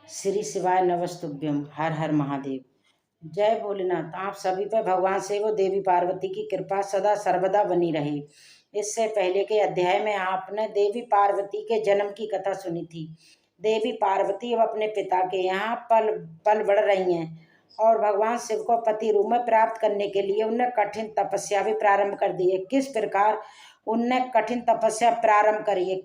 श्री शिवाय नमस्तुभ्यम। हर हर महादेव। जय भोलेनाथ। आप सभी पर भगवान शिव और देवी पार्वती की कृपा सदा सर्वदा बनी रहे। इससे पहले के अध्याय में आपने देवी पार्वती के जन्म की कथा सुनी थी। देवी पार्वती अब अपने पिता के यहाँ पल पल बढ़ रही हैं और भगवान शिव को पति रूप में प्राप्त करने के लिए उन्हें कठिन तपस्या भी प्रारंभ कर दी है। किस प्रकार उनने कठिन तपस्या प्रारंभ करी है,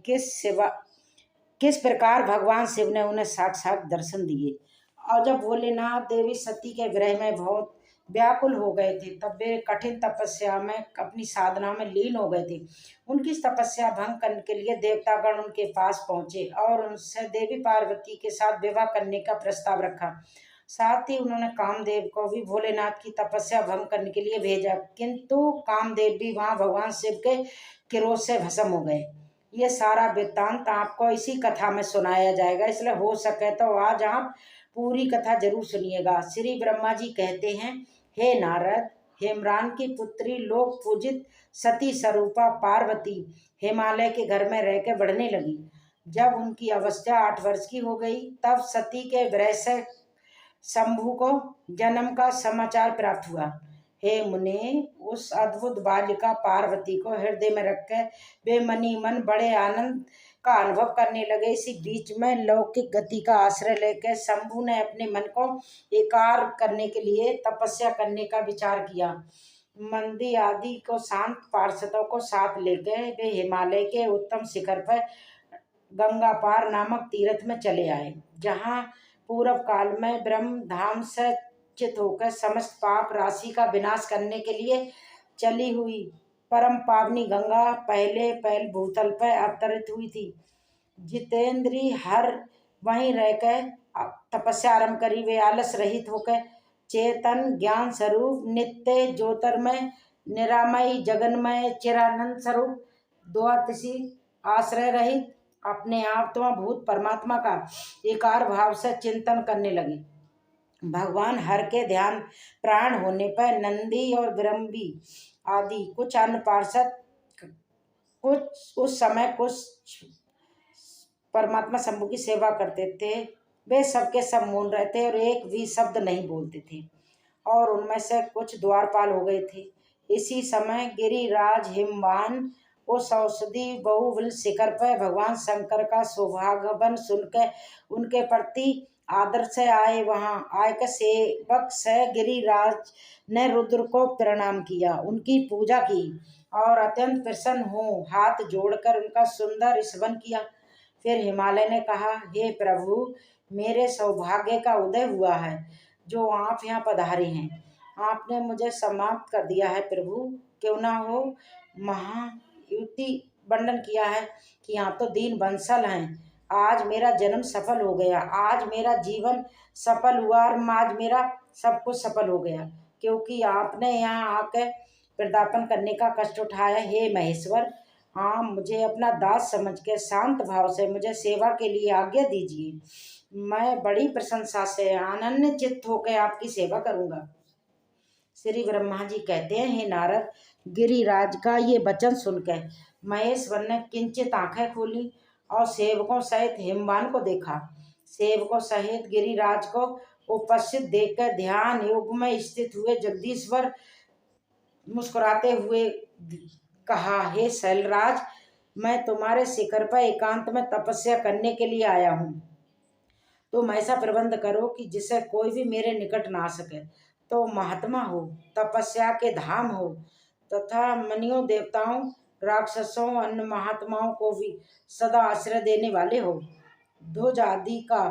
किस प्रकार भगवान शिव ने उन्हें साक्षात दर्शन दिए। और जब भोलेनाथ देवी सती के विरह में बहुत व्याकुल हो गए थे, तब वे कठिन तपस्या में अपनी साधना में लीन हो गए थे। उनकी तपस्या भंग करने के लिए देवतागण उनके पास पहुंचे और उनसे देवी पार्वती के साथ विवाह करने का प्रस्ताव रखा। साथ ही उन्होंने कामदेव को भी भोलेनाथ की तपस्या भंग करने के लिए भेजा, किंतु कामदेव भी वहां भगवान शिव के क्रोध से भस्म हो गए। ये सारा वृत्तांत आपको इसी कथा में सुनाया जाएगा, इसलिए हो सके तो आज आप पूरी कथा जरूर सुनिएगा। श्री ब्रह्मा जी कहते हैं, हे नारद, हेमरान की पुत्री लोक पूजित सती स्वरूपा पार्वती हिमालय के घर में रहकर बढ़ने लगी। जब उनकी अवस्था 8 वर्ष की हो गई, तब सती के विरह से शंभु को जन्म का समाचार प्राप्त हुआ। हे मुने, उस अद्भुत बालिका पार्वती को हृदय में रखकर वे मनी मन बड़े आनंद का अनुभव करने लगे। इसी बीच में लौकिक गति का आश्रय लेकर शंभु ने अपने मन को एकार करने के लिए तपस्या करने का विचार किया। मंदी आदि को शांत पार्षदों को साथ लेकर वे हिमालय के उत्तम शिखर पर गंगा पार नामक तीर्थ में चले आए, जहाँ पूर्व काल में ब्रह्म धाम से चित होकर समस्त पाप राशि का विनाश करने के लिए चली हुई परम पावनी गंगा पहले भूतल पर अवतरित हुई थी। जितेंद्री हर वहीं रहकर तपस्या आरंभ करी। वे आलस रहित होकर चेतन ज्ञान स्वरूप नित्य ज्योतिर्मय निरामय जगन्मय चिरानंद स्वरूप द्वादशी आश्रय रहित अपने आत्मा भूत परमात्मा का एकार भाव से चिंतन करने लगे। भगवान हर के ध्यान प्राण होने पर नंदी और ब्रह्मी आदि कुछ अन्य पार्षद कुछ उस समय कुछ परमात्मा शंभु की सेवा करते थे। वे सबके सब मौन रहते और एक भी शब्द नहीं बोलते थे, और उनमें से कुछ द्वारपाल हो गए थे। इसी समय गिरिराज हिमवान उस औषधि बहुविल शिखर पर भगवान शंकर का सौभाग्यवन सुनकर उनके प्रति आदर से आए। वहां आयकर सेवक से गिरिराज ने रुद्र को प्रणाम किया, उनकी पूजा की और अत्यंत प्रसन्न हो हाथ जोड़कर उनका सुंदर स्तवन किया। फिर हिमालय ने कहा, हे प्रभु, मेरे सौभाग्य का उदय हुआ है जो आप यहाँ पधारे हैं। आपने मुझे समाप्त कर दिया है प्रभु। क्यों ना हो महायुति वर्णन किया है कि आप तो दीन बंसल हैं। आज मेरा जन्म सफल हो गया, आज मेरा जीवन सफल हुआ और आज मेरा सब कुछ सफल हो गया, क्योंकि आपने यहाँ आकर वृंदावन करने का कष्ट उठाया। हे महेश्वर, हाँ, मुझे अपना दास समझ के शांत भाव से मुझे सेवा के लिए आज्ञा दीजिए। मैं बड़ी प्रशंसा से अनन्य चित्त होकर आपकी सेवा करूँगा। श्री ब्रह्मा जी कहते हैं, हे नारद, गिरिराज का ये वचन सुनकर महेश्वर ने किंचित आंखें खोली और सेवकों सहित हिमवान को देखा। सेवकों सहित गिरिराज को उपस्थित देखकर ध्यान योग में स्थित हुए जगदीश्वर मुस्कुराते हुए कहा, हे शैलराज, मैं तुम्हारे शिखर पर एकांत में तपस्या करने के लिए आया हूँ। तुम ऐसा प्रबंध करो कि जिससे कोई भी मेरे निकट ना आ सके। तो महात्मा हो, तपस्या के धाम हो तथा मनियों देवताओं राक्षसों अन्य महात्माओं को भी सदा आश्रय देने वाले हो। ध्वज आदि का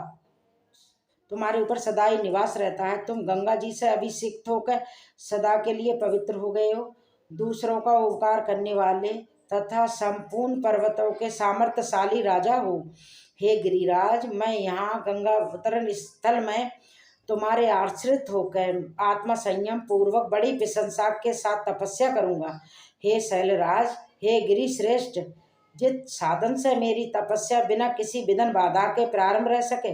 तुम्हारे ऊपर सदा ही निवास रहता है। तुम गंगा जी से अभिषिक्त होकर सदा के लिए पवित्र हो गए हो। दूसरों का उपकार करने वाले तथा संपूर्ण पर्वतों के सामर्थ्यशाली राजा हो। हे गिरिराज, मैं यहाँ गंगा अवतरण स्थल में तुम्हारे आश्रित होकर आत्मा संयम पूर्वक बड़ी प्रशंसा के साथ तपस्या करूँगा। हे शैलराज, हे गिरि श्रेष्ठ, जिस साधन से मेरी तपस्या बिना किसी विघ्न बाधा के प्रारंभ रह सके,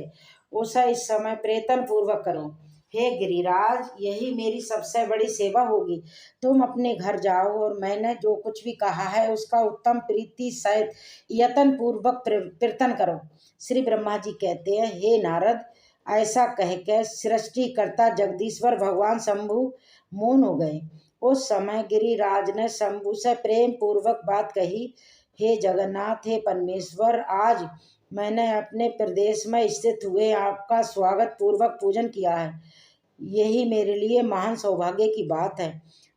उसे इस समय प्रयत्न पूर्वक करो। हे गिरिराज, यही मेरी सबसे बड़ी सेवा होगी। तुम अपने घर जाओ और मैंने जो कुछ भी कहा है उसका उत्तम प्रीति सहित यत्न पूर्वक कीर्तन करो। श्री ब्रह्मा जी कहते हैं, हे नारद, ऐसा कहकर सृष्टिकर्ता जगदीश्वर भगवान शंभु मौन हो गए। उस समय गिरिराज ने शंभु से प्रेम पूर्वक बात कही, हे जगन्नाथ, हे परमेश्वर, आज मैंने अपने प्रदेश में स्थित हुए आपका स्वागत पूर्वक पूजन किया है। यही मेरे लिए महान सौभाग्य की बात है।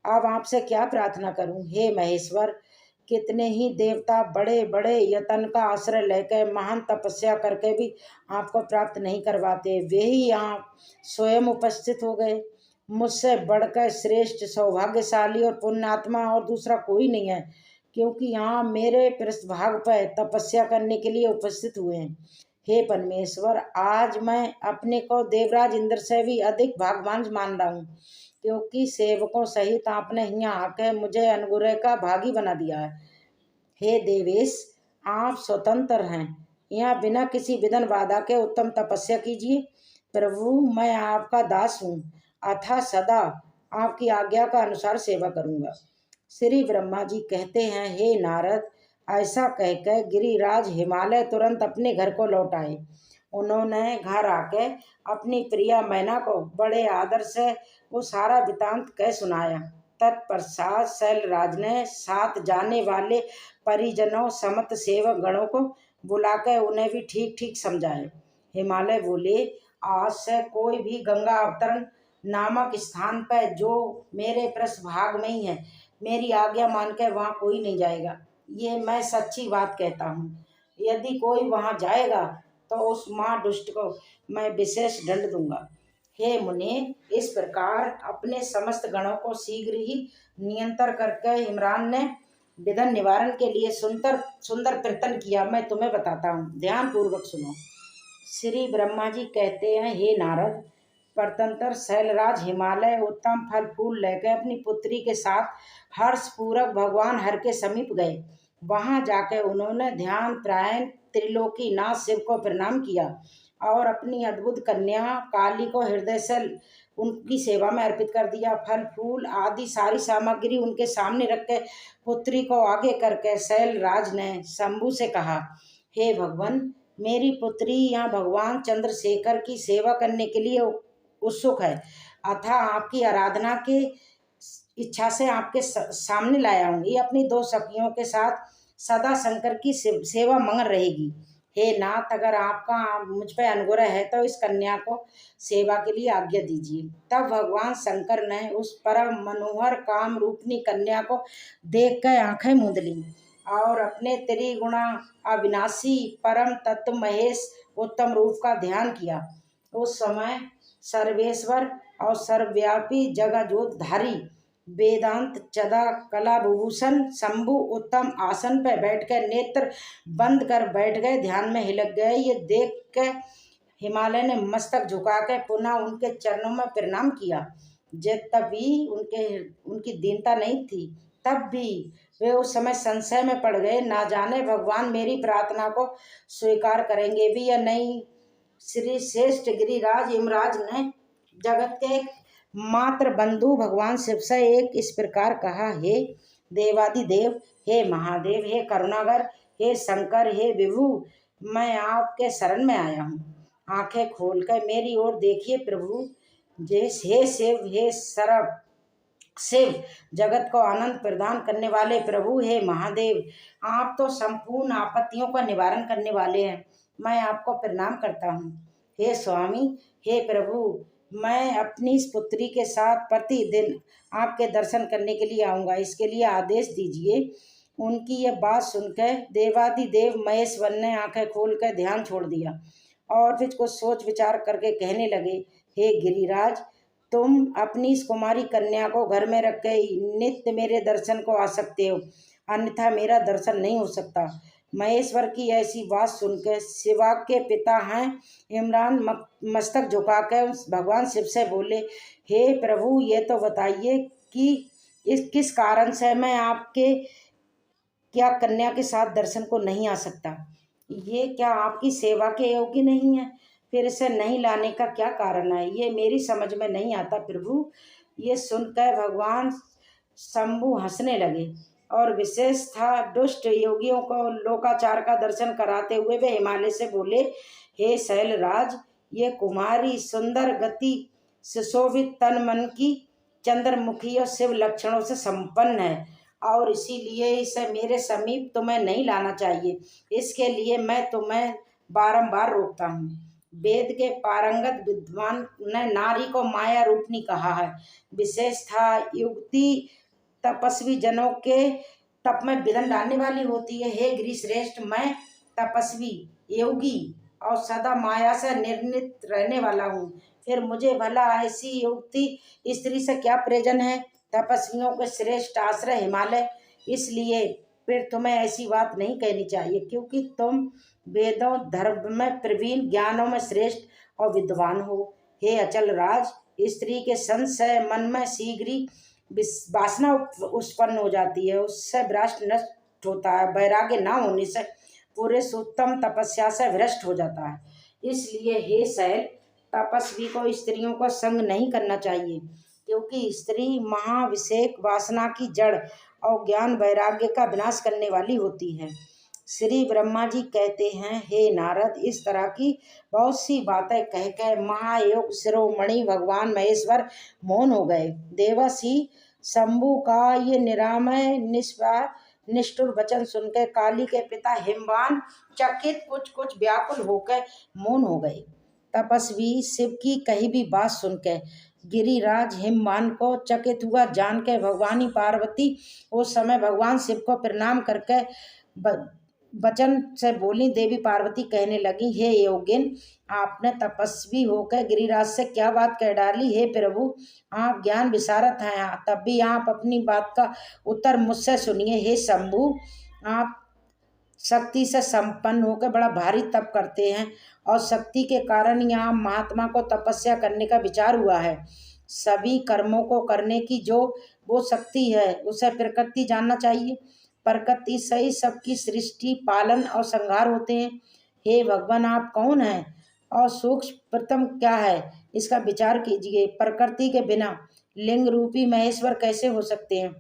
अब आपसे क्या प्रार्थना करूं? हे महेश्वर, कितने ही देवता बड़े बड़े यतन का आश्रय लेकर महान तपस्या करके भी आपको प्राप्त नहीं करवाते, वे ही यहाँ स्वयं उपस्थित हो गए। मुझसे बढ़कर श्रेष्ठ सौभाग्यशाली और पुण्यात्मा और दूसरा कोई नहीं है, क्योंकि यहाँ मेरे पृष्ठभाग पर तपस्या करने के लिए उपस्थित हुए हैं। हे परमेश्वर, आज मैं अपने को देवराज इंद्र से भी अधिक भाग्यवान मान रहा हूँ, क्योंकि सेवकों सहित आपने यहाँ आकर मुझे अनुग्रह का भागी बना दिया है। हे देवेश, आप स्वतंत्र हैं, यहाँ बिना किसी विघ्न बाधा के उत्तम तपस्या कीजिए। प्रभु, मैं आपका दास हूँ, अतः सदा आपकी आज्ञा का अनुसार सेवा करूँगा। श्री ब्रह्मा जी कहते हैं, हे नारद, ऐसा कहकर गिरिराज हिमालय तुरंत अपने घर को लौट आए। उन्होंने घर आके अपनी प्रिया मैना को बड़े आदर से वो सारा वृतांत कह सुनाया। तत्पश्चात शैलराज ने साथ जाने वाले परिजनों समस्त सेवक गणों को बुलाकर उन्हें भी ठीक ठीक समझाए। हिमालय बोले, आज से कोई भी गंगा अवतरण नामक स्थान पर जो मेरे पृष्ठभाग में ही है, मेरी आज्ञा मानकर वहाँ कोई नहीं जाएगा। ये मैं सच्ची बात कहता हूँ। यदि कोई वहाँ जाएगा तो उस माँ दुष्ट को मैं विशेष दंड दूंगा। हे मुने, इस प्रकार अपने समस्त गणों को शीघ्र ही नियंत्रण करके इमरान ने विघ्न निवारण के लिए सुंदर सुंदर कीर्तन किया। मैं तुम्हें बताता हूँ, ध्यान पूर्वक सुनो। श्री ब्रह्मा जी कहते हैं, हे नारद, परतंत्र शैलराज हिमालय उत्तम फल फूल लेकर अपनी पुत्री के साथ हर्ष पूर्वक भगवान हर के समीप गए। वहां जाकर उन्होंने ध्यान प्रायण त्रिलोकीनाथ शिव को प्रणाम किया और अपनी अद्भुत कन्या काली को हृदय से उनकी सेवा में अर्पित कर दिया। फल फूल आदि सारी सामग्री उनके सामने रख के पुत्री को आगे करके शैलराज ने शंभु से कहा, हे भगवान, मेरी पुत्री यहाँ भगवान चंद्रशेखर की सेवा करने के लिए उत्सुक है, अतः आपकी आराधना के इच्छा से आपके सामने लाया हूँ। ये अपनी दो सखियों के साथ सदा शंकर की सेवा मंगल रहेगी। हे नाथ, अगर आपका मुझ पर अनुग्रह है तो इस कन्या को सेवा के लिए आज्ञा दीजिए। तब भगवान शंकर ने उस परम मनोहर काम रूपनी कन्या को देख कर आंखें मूंद ली और अपने त्रिगुणा अविनाशी परम तत्व महेश उत्तम रूप का ध्यान किया। उस समय सर्वेश्वर और सर्वव्यापी जगज्योतधारी वेदांत चदा कला विभूषण शंभु उत्तम आसन पर बैठकर नेत्र बंद कर बैठ गए, ध्यान में हिलक गए। ये देख कर हिमालय ने मस्तक झुकाकर पुनः उनके चरणों में प्रणाम किया। तब भी उनकी दीनता नहीं थी, तब भी वे उस समय संशय में पड़ गए, ना जाने भगवान मेरी प्रार्थना को स्वीकार करेंगे भी या नहीं। श्री श्रेष्ठ गिरिराज यमराज ने जगत के मात्र बंधु भगवान शिव से एक इस प्रकार कहा, हे देवादिदेव, हे महादेव, हे करुणागर, हे शंकर, हे विभु, मैं आपके शरण में आया हूँ। आंखें खोलकर मेरी ओर देखिए प्रभु। हे शिव, हे सर्व शिव, जगत को आनंद प्रदान करने वाले प्रभु, हे महादेव, आप तो संपूर्ण आपत्तियों का निवारण करने वाले हैं। मैं आपको प्रणाम करता हूँ। हे स्वामी, हे प्रभु, मैं अपनी इस पुत्री के साथ प्रतिदिन आपके दर्शन करने के लिए आऊँगा, इसके लिए आदेश दीजिए। उनकी यह बात सुनकर देवादिदेव महेश्वर ने आंखें खोलकर ध्यान छोड़ दिया और फिर कुछ सोच विचार करके कहने लगे, हे गिरिराज, तुम अपनी इस कुमारी कन्या को घर में रख के नित्य मेरे दर्शन को आ सकते हो, अन्यथा मेरा दर्शन नहीं हो सकता। महेश्वर की ऐसी बात सुनकर शिवा के पिता हैं इमरान मस्तक झुकाकर भगवान शिव से बोले, हे प्रभु, ये तो बताइए कि इस किस कारण से मैं आपके क्या कन्या के साथ दर्शन को नहीं आ सकता? ये क्या आपकी सेवा के योग्य नहीं है? फिर इसे नहीं लाने का क्या कारण है? ये मेरी समझ में नहीं आता प्रभु। ये सुनकर भगवान शंभु हंसने लगे। और विशेष था दुष्ट योगियों को लोकाचार का दर्शन कराते हुए वे हिमालय से बोले, हे शैलराज, ये कुमारी सुंदर गति सुशोभित तन मन की चंद्रमुखी और शिव लक्षणों से संपन्न है और इसीलिए इसे मेरे समीप तुम्हें नहीं लाना चाहिए। इसके लिए मैं तुम्हें बारंबार रोकता हूँ। वेद के पारंगत विद्वान ने नारी को माया रूपनी कहा है। विशेष था युक्ति तपस्वी जनों के तप में विघ्न डालने वाली होती है। हे गिरिश्रेष्ठ, मैं तपस्वी योगी और सदा माया से निर्णित रहने वाला हूँ। फिर मुझे भला ऐसी युक्ति स्त्री से क्या प्रयोजन है? तपस्वियों के श्रेष्ठ आश्रय हिमालय, इसलिए फिर तुम्हें ऐसी बात नहीं कहनी चाहिए, क्योंकि तुम वेदों धर्म में प्रवीण, ज्ञानों में श्रेष्ठ और विद्वान हो। हे अचल राज, स्त्री के संशय मन में शीघ्र ही वासना उत्पन्न हो जाती है, उससे भ्रष्ट नष्ट होता है। वैराग्य न होने से पुरुष उत्तम तपस्या से भ्रष्ट हो जाता है। इसलिए हे शैल, तपस्वी को स्त्रियों को संग नहीं करना चाहिए, क्योंकि स्त्री महाभिषेक वासना की जड़ और ज्ञान वैराग्य का विनाश करने वाली होती है। श्री ब्रह्मा जी कहते हैं, हे नारद, इस तरह की बहुत सी बातें कह कर महायोग शिरोमणि भगवान महेश्वर मौन हो गए। देवर्षि शंभु का ये निरामय निष्ठुर वचन सुनकर काली के पिता हिमवान चकित कुछ व्याकुल होकर मौन हो गए। तपस्वी शिव की कही भी बात सुनकर गिरिराज हिमवान को चकित हुआ जान के भगवानी पार्वती उस समय भगवान शिव को प्रणाम करके वचन से बोली। देवी पार्वती कहने लगी, हे योगिन, आपने तपस्वी होकर गिरिराज से क्या बात कह डाली? हे प्रभु, आप ज्ञान विशारद हैं, तब भी आप अपनी बात का उत्तर मुझसे सुनिए। हे शंभु, आप शक्ति से संपन्न होकर बड़ा भारी तप करते हैं और शक्ति के कारण यहाँ महात्मा को तपस्या करने का विचार हुआ है। सभी कर्मों को करने की जो वो शक्ति है उसे प्रकृति जानना चाहिए। प्रकृति से ही सबकी सृष्टि, पालन और संहार होते हैं। हे भगवान, आप कौन हैं और सूक्ष्म प्रथम क्या है, इसका विचार कीजिए। प्रकृति के बिना लिंग रूपी महेश्वर कैसे हो सकते हैं?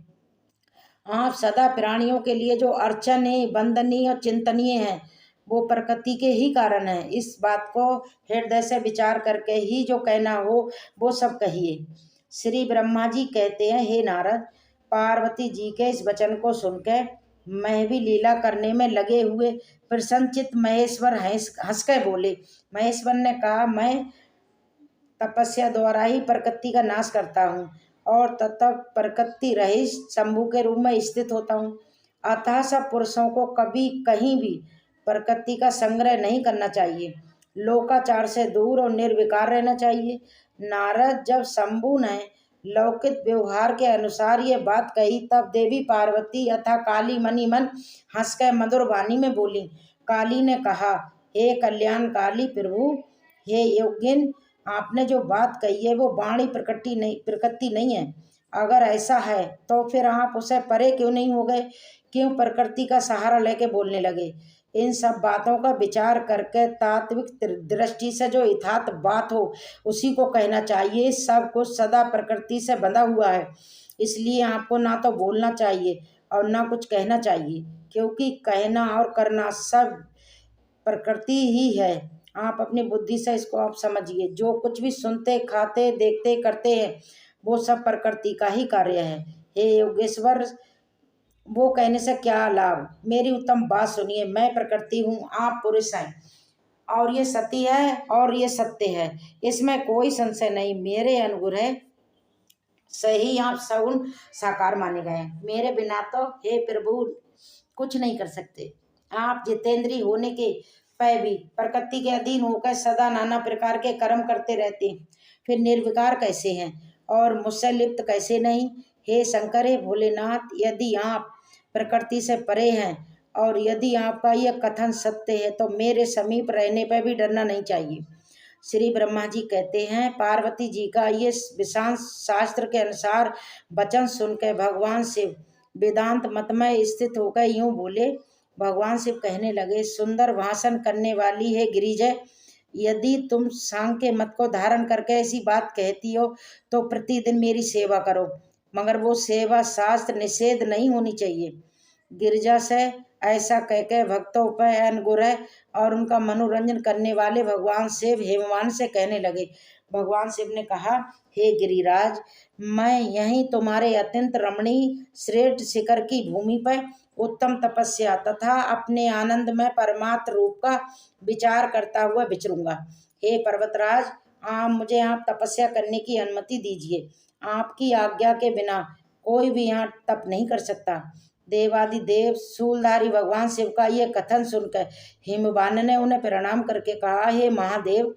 आप सदा प्राणियों के लिए जो अर्चनीय, वंदनीय और चिंतनीय हैं, वो प्रकृति के ही कारण है। इस बात को हृदय से विचार करके ही जो कहना हो वो सब कहिए। श्री ब्रह्मा जी कहते हैं, हे नारद, पार्वती जी के इस वचन को सुनकर मैं भी लीला करने में लगे हुए प्रसन्नचित महेश्वर हंस के बोले। महेश्वर ने कहा, मैं तपस्या द्वारा ही प्रकृति का नाश करता हूँ और ततः प्रकृति रहित शंभु के रूप में स्थित होता हूँ। अतः सब पुरुषों को कभी कहीं भी प्रकृति का संग्रह नहीं करना चाहिए, लोकाचार से दूर और निर्विकार रहना चाहिए। नारद, जब शंभु ने लौकिक व्यवहार के अनुसार ये बात कही, तब देवी पार्वती अथा काली मनी मन हंस कर मधुर वाणी में बोली। काली ने कहा, हे कल्याणकाली प्रभु, हे योगिन, आपने जो बात कही है वो वाणी प्रकृति नहीं है। अगर ऐसा है तो फिर आप उसे परे क्यों नहीं हो गए? क्यों प्रकृति का सहारा लेके बोलने लगे? इन सब बातों का विचार करके तात्विक दृष्टि से जो यथार्थ बात हो उसी को कहना चाहिए। सब कुछ सदा प्रकृति से बंधा हुआ है, इसलिए आपको ना तो बोलना चाहिए और ना कुछ कहना चाहिए, क्योंकि कहना और करना सब प्रकृति ही है। आप अपनी बुद्धि से इसको आप समझिए। जो कुछ भी सुनते, खाते, देखते, करते हैं वो सब प्रकृति का ही कार्य है। हे योगेश्वर, वो कहने से क्या लाभ? मेरी उत्तम बात सुनिए। मैं प्रकृति हूँ, आप पुरुष हैं, और ये सती है और ये सत्य है, इसमें कोई संशय नहीं। मेरे अनुग्रह से ही आप सगुण साकार माने गए। मेरे बिना तो हे प्रभु कुछ नहीं कर सकते। आप जितेंद्रीय होने के पै भी प्रकृति के अधीन होकर सदा नाना प्रकार के कर्म करते रहते हैं, फिर निर्विकार कैसे हैं और मुझसे लिप्त कैसे नहीं? हे शंकर, हे भोलेनाथ, यदि आप प्रकृति से परे हैं और यदि आपका यह कथन सत्य है तो मेरे समीप रहने पर भी डरना नहीं चाहिए। श्री ब्रह्मा जी कहते हैं, पार्वती जी का ये विशांत शास्त्र के अनुसार वचन सुनकर भगवान शिव वेदांत मत में स्थित होकर यूं बोले। भगवान शिव कहने लगे, सुंदर भाषण करने वाली है गिरिजय, यदि तुम सांख्य मत को धारण करके ऐसी बात कहती हो तो प्रतिदिन मेरी सेवा करो। मगर वो सेवा शास्त्र निषेध नहीं होनी चाहिए। गिरिजा से ऐसा कहकर भक्तों पर अनुग्रह और उनका मनोरंजन करने वाले भगवान शिव हेमवान से कहने लगे। भगवान शिव ने कहा, हे गिरिराज, मैं यहीं तुम्हारे अत्यंत रमणीय श्रेष्ठ शिखर की भूमि पर उत्तम तपस्या तथा अपने आनंदमय परमात्म रूप का विचार करता हुआ विचरूंगा। हे पर्वतराज, मुझे आप तपस्या करने की अनुमति दीजिए। आपकी आज्ञा के बिना कोई भी यहाँ तप नहीं कर सकता। देवादिदेव शूलधारी भगवान शिव का ये कथन सुनकर हिमवान ने उन्हें प्रणाम करके कहा, हे महादेव,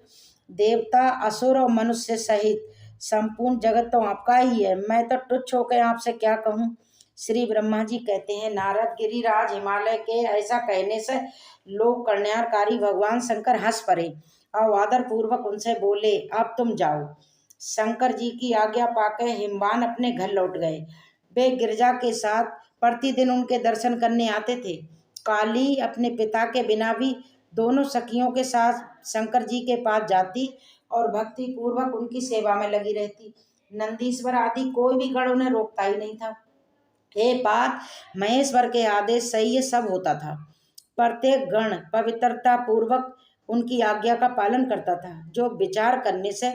देवता असुर और मनुष्य सहित संपूर्ण जगत तो आपका ही है। मैं तो तुच्छ होकर आपसे क्या कहूँ। श्री ब्रह्मा जी कहते हैं, नारद गिरिराज हिमालय के ऐसा कहने से लोक कल्याणकारी भगवान शंकर हंस पड़े और आदर पूर्वक उनसे बोले, अब तुम जाओ। शंकर जी की आज्ञा पाकर हिमवान अपने घर लौट गए। वे गिरिजा के साथ प्रतिदिन उनके दर्शन करने आते थे। काली अपने पिता के बिना भी दोनों सखियों के साथ शंकर जी के पास जाती और भक्ति पूर्वक उनकी सेवा में लगी रहती। नंदीश्वर आदि कोई भी गण उन्हें रोकता ही नहीं था। ये बात महेश्वर के आदेश से ये सब होता था। प्रत्येक गण पवित्रता पूर्वक उनकी आज्ञा का पालन करता था, जो विचार करने से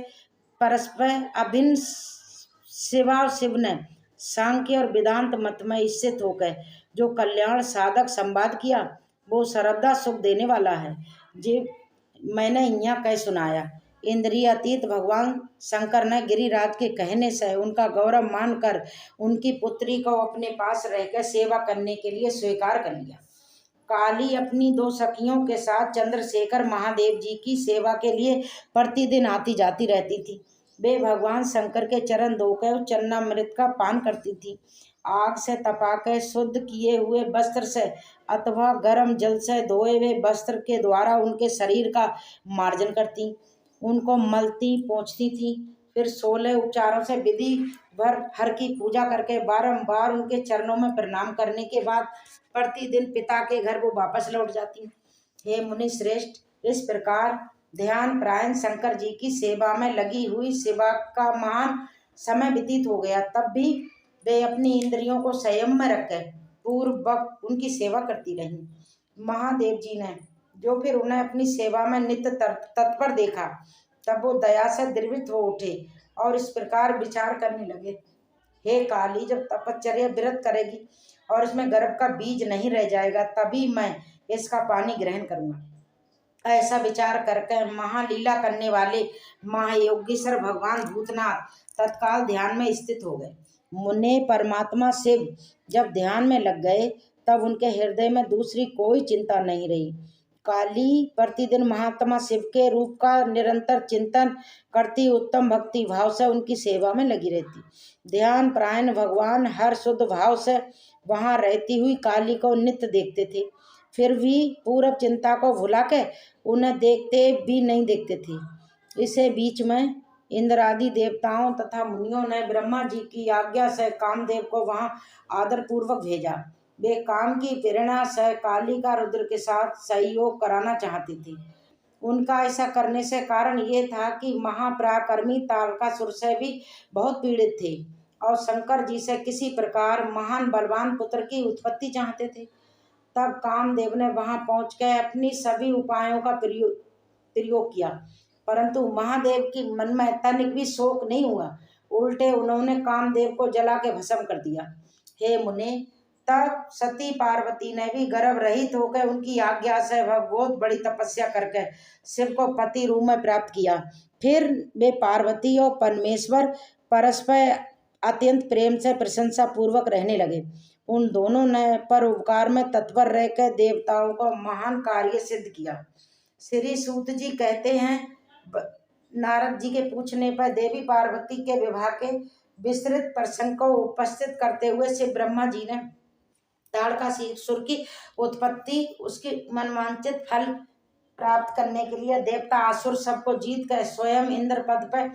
परस्पर अभिन्न शिवा शिव ने सांख्य और वेदांत मत में स्थित होकर जो कल्याण साधक संवाद किया, वो सर्वदा सुख देने वाला है। जी मैंने यहाँ कह सुनाया। इंद्रिय अतीत भगवान शंकर ने गिरिराज के कहने से उनका गौरव मानकर उनकी पुत्री को अपने पास रहकर सेवा करने के लिए स्वीकार कर लिया। काली अपनी दो सखियों के साथ चंद्रशेखर महादेव जी की सेवा के लिए प्रतिदिन आती जाती रहती थी। वे भगवान शंकर के चरण धोकर चरणामृत का पान करती थी। आग से तपाकर शुद्ध किए हुए वस्त्र से अथवा गर्म जल से धोए हुए वस्त्र के द्वारा उनके शरीर का मार्जन करती, उनको मलती पोंछती थी। फिर 16 उपचारों से विधि भर हर की पूजा करके बारंबार उनके चरणों में प्रणाम करने के बाद प्रतिदिन पिता के घर वो वापस लौट जाती। हे मुनि श्रेष्ठ, इस प्रकार ध्यान प्रायण शंकर जी की सेवा में लगी हुई शिवा का महान समय व्यतीत हो गया। तब भी वे अपनी इंद्रियों को संयम में रखकर पूर्ववत उनकी सेवा करती रहीं। महादेव जी ने जो फिर उन्हें अपनी सेवा में नित्य तत्पर देखा, तब वो दया से द्रवित हो उठे और इस प्रकार विचार करने लगे, हे काली, जब तपश्चर्या व्रत करेगी और इसमें गर्भ का बीज नहीं रह जाएगा, तभी मैं इसका पानी ग्रहण करूंगा। ऐसा विचार करके महालीला करने वाले महायोगेश्वर भगवान भूतनाथ तत्काल ध्यान में स्थित हो गए। मुने परमात्मा शिव जब ध्यान में लग गए, तब उनके हृदय में दूसरी कोई चिंता नहीं रही। काली प्रतिदिन महात्मा शिव के रूप का निरंतर चिंतन करती उत्तम भक्ति भाव से उनकी सेवा में लगी रहती। ध्यान प्रायण भगवान हर शुद्ध भाव से वहां रहती हुई काली को नित्य देखते थे, फिर भी पूर्व चिंता को भुला के उन्हें देखते भी नहीं देखते थे। इसे बीच में इंद्र आदि देवताओं तथा मुनियों ने ब्रह्मा जी की आज्ञा से कामदेव को वहां आदर पूर्वक भेजा। वे काम की प्रेरणा से काली का रुद्र के साथ सहयोग कराना चाहती थी। उनका ऐसा करने से कारण ये था कि महापराक्रमी तारकासुर से भी बहुत पीड़ित थे और शंकर जी से किसी प्रकार महान बलवान पुत्र की उत्पत्ति चाहते थे। तब कामदेव ने वहां पहुंचकर अपनी सभी उपायों का प्रयोग किया, परंतु महादेव की मन में तनिक भी शोक नहीं हुआ। उल्टे उन्होंने कामदेव को जला के भस्म कर दिया। हे मुने, तब सती पार्वती ने भी गर्भ रहित होकर उनकी आज्ञा से बहुत बड़ी तपस्या करके शिव को पति रूप में प्राप्त किया। फिर वे पार्वती और परमेश्वर परस्पर अत्यंत प्रेम से प्रशंसा पूर्वक रहने लगे। उन दोनों ने परोपकार में तत्पर रहकर देवताओं को महान कार्य सिद्ध किया। श्री सूत जी कहते हैं, नारद जी के पूछने पर देवी पार्वती के विवाह के विस्तृत प्रसंग को उपस्थित करते हुए श्री ब्रह्मा जी ने ताड़कासुर की उत्पत्ति, उसकी मनवांछित फल प्राप्त करने के लिए देवता असुर सबको जीत कर स्वयं इंद्र पद पर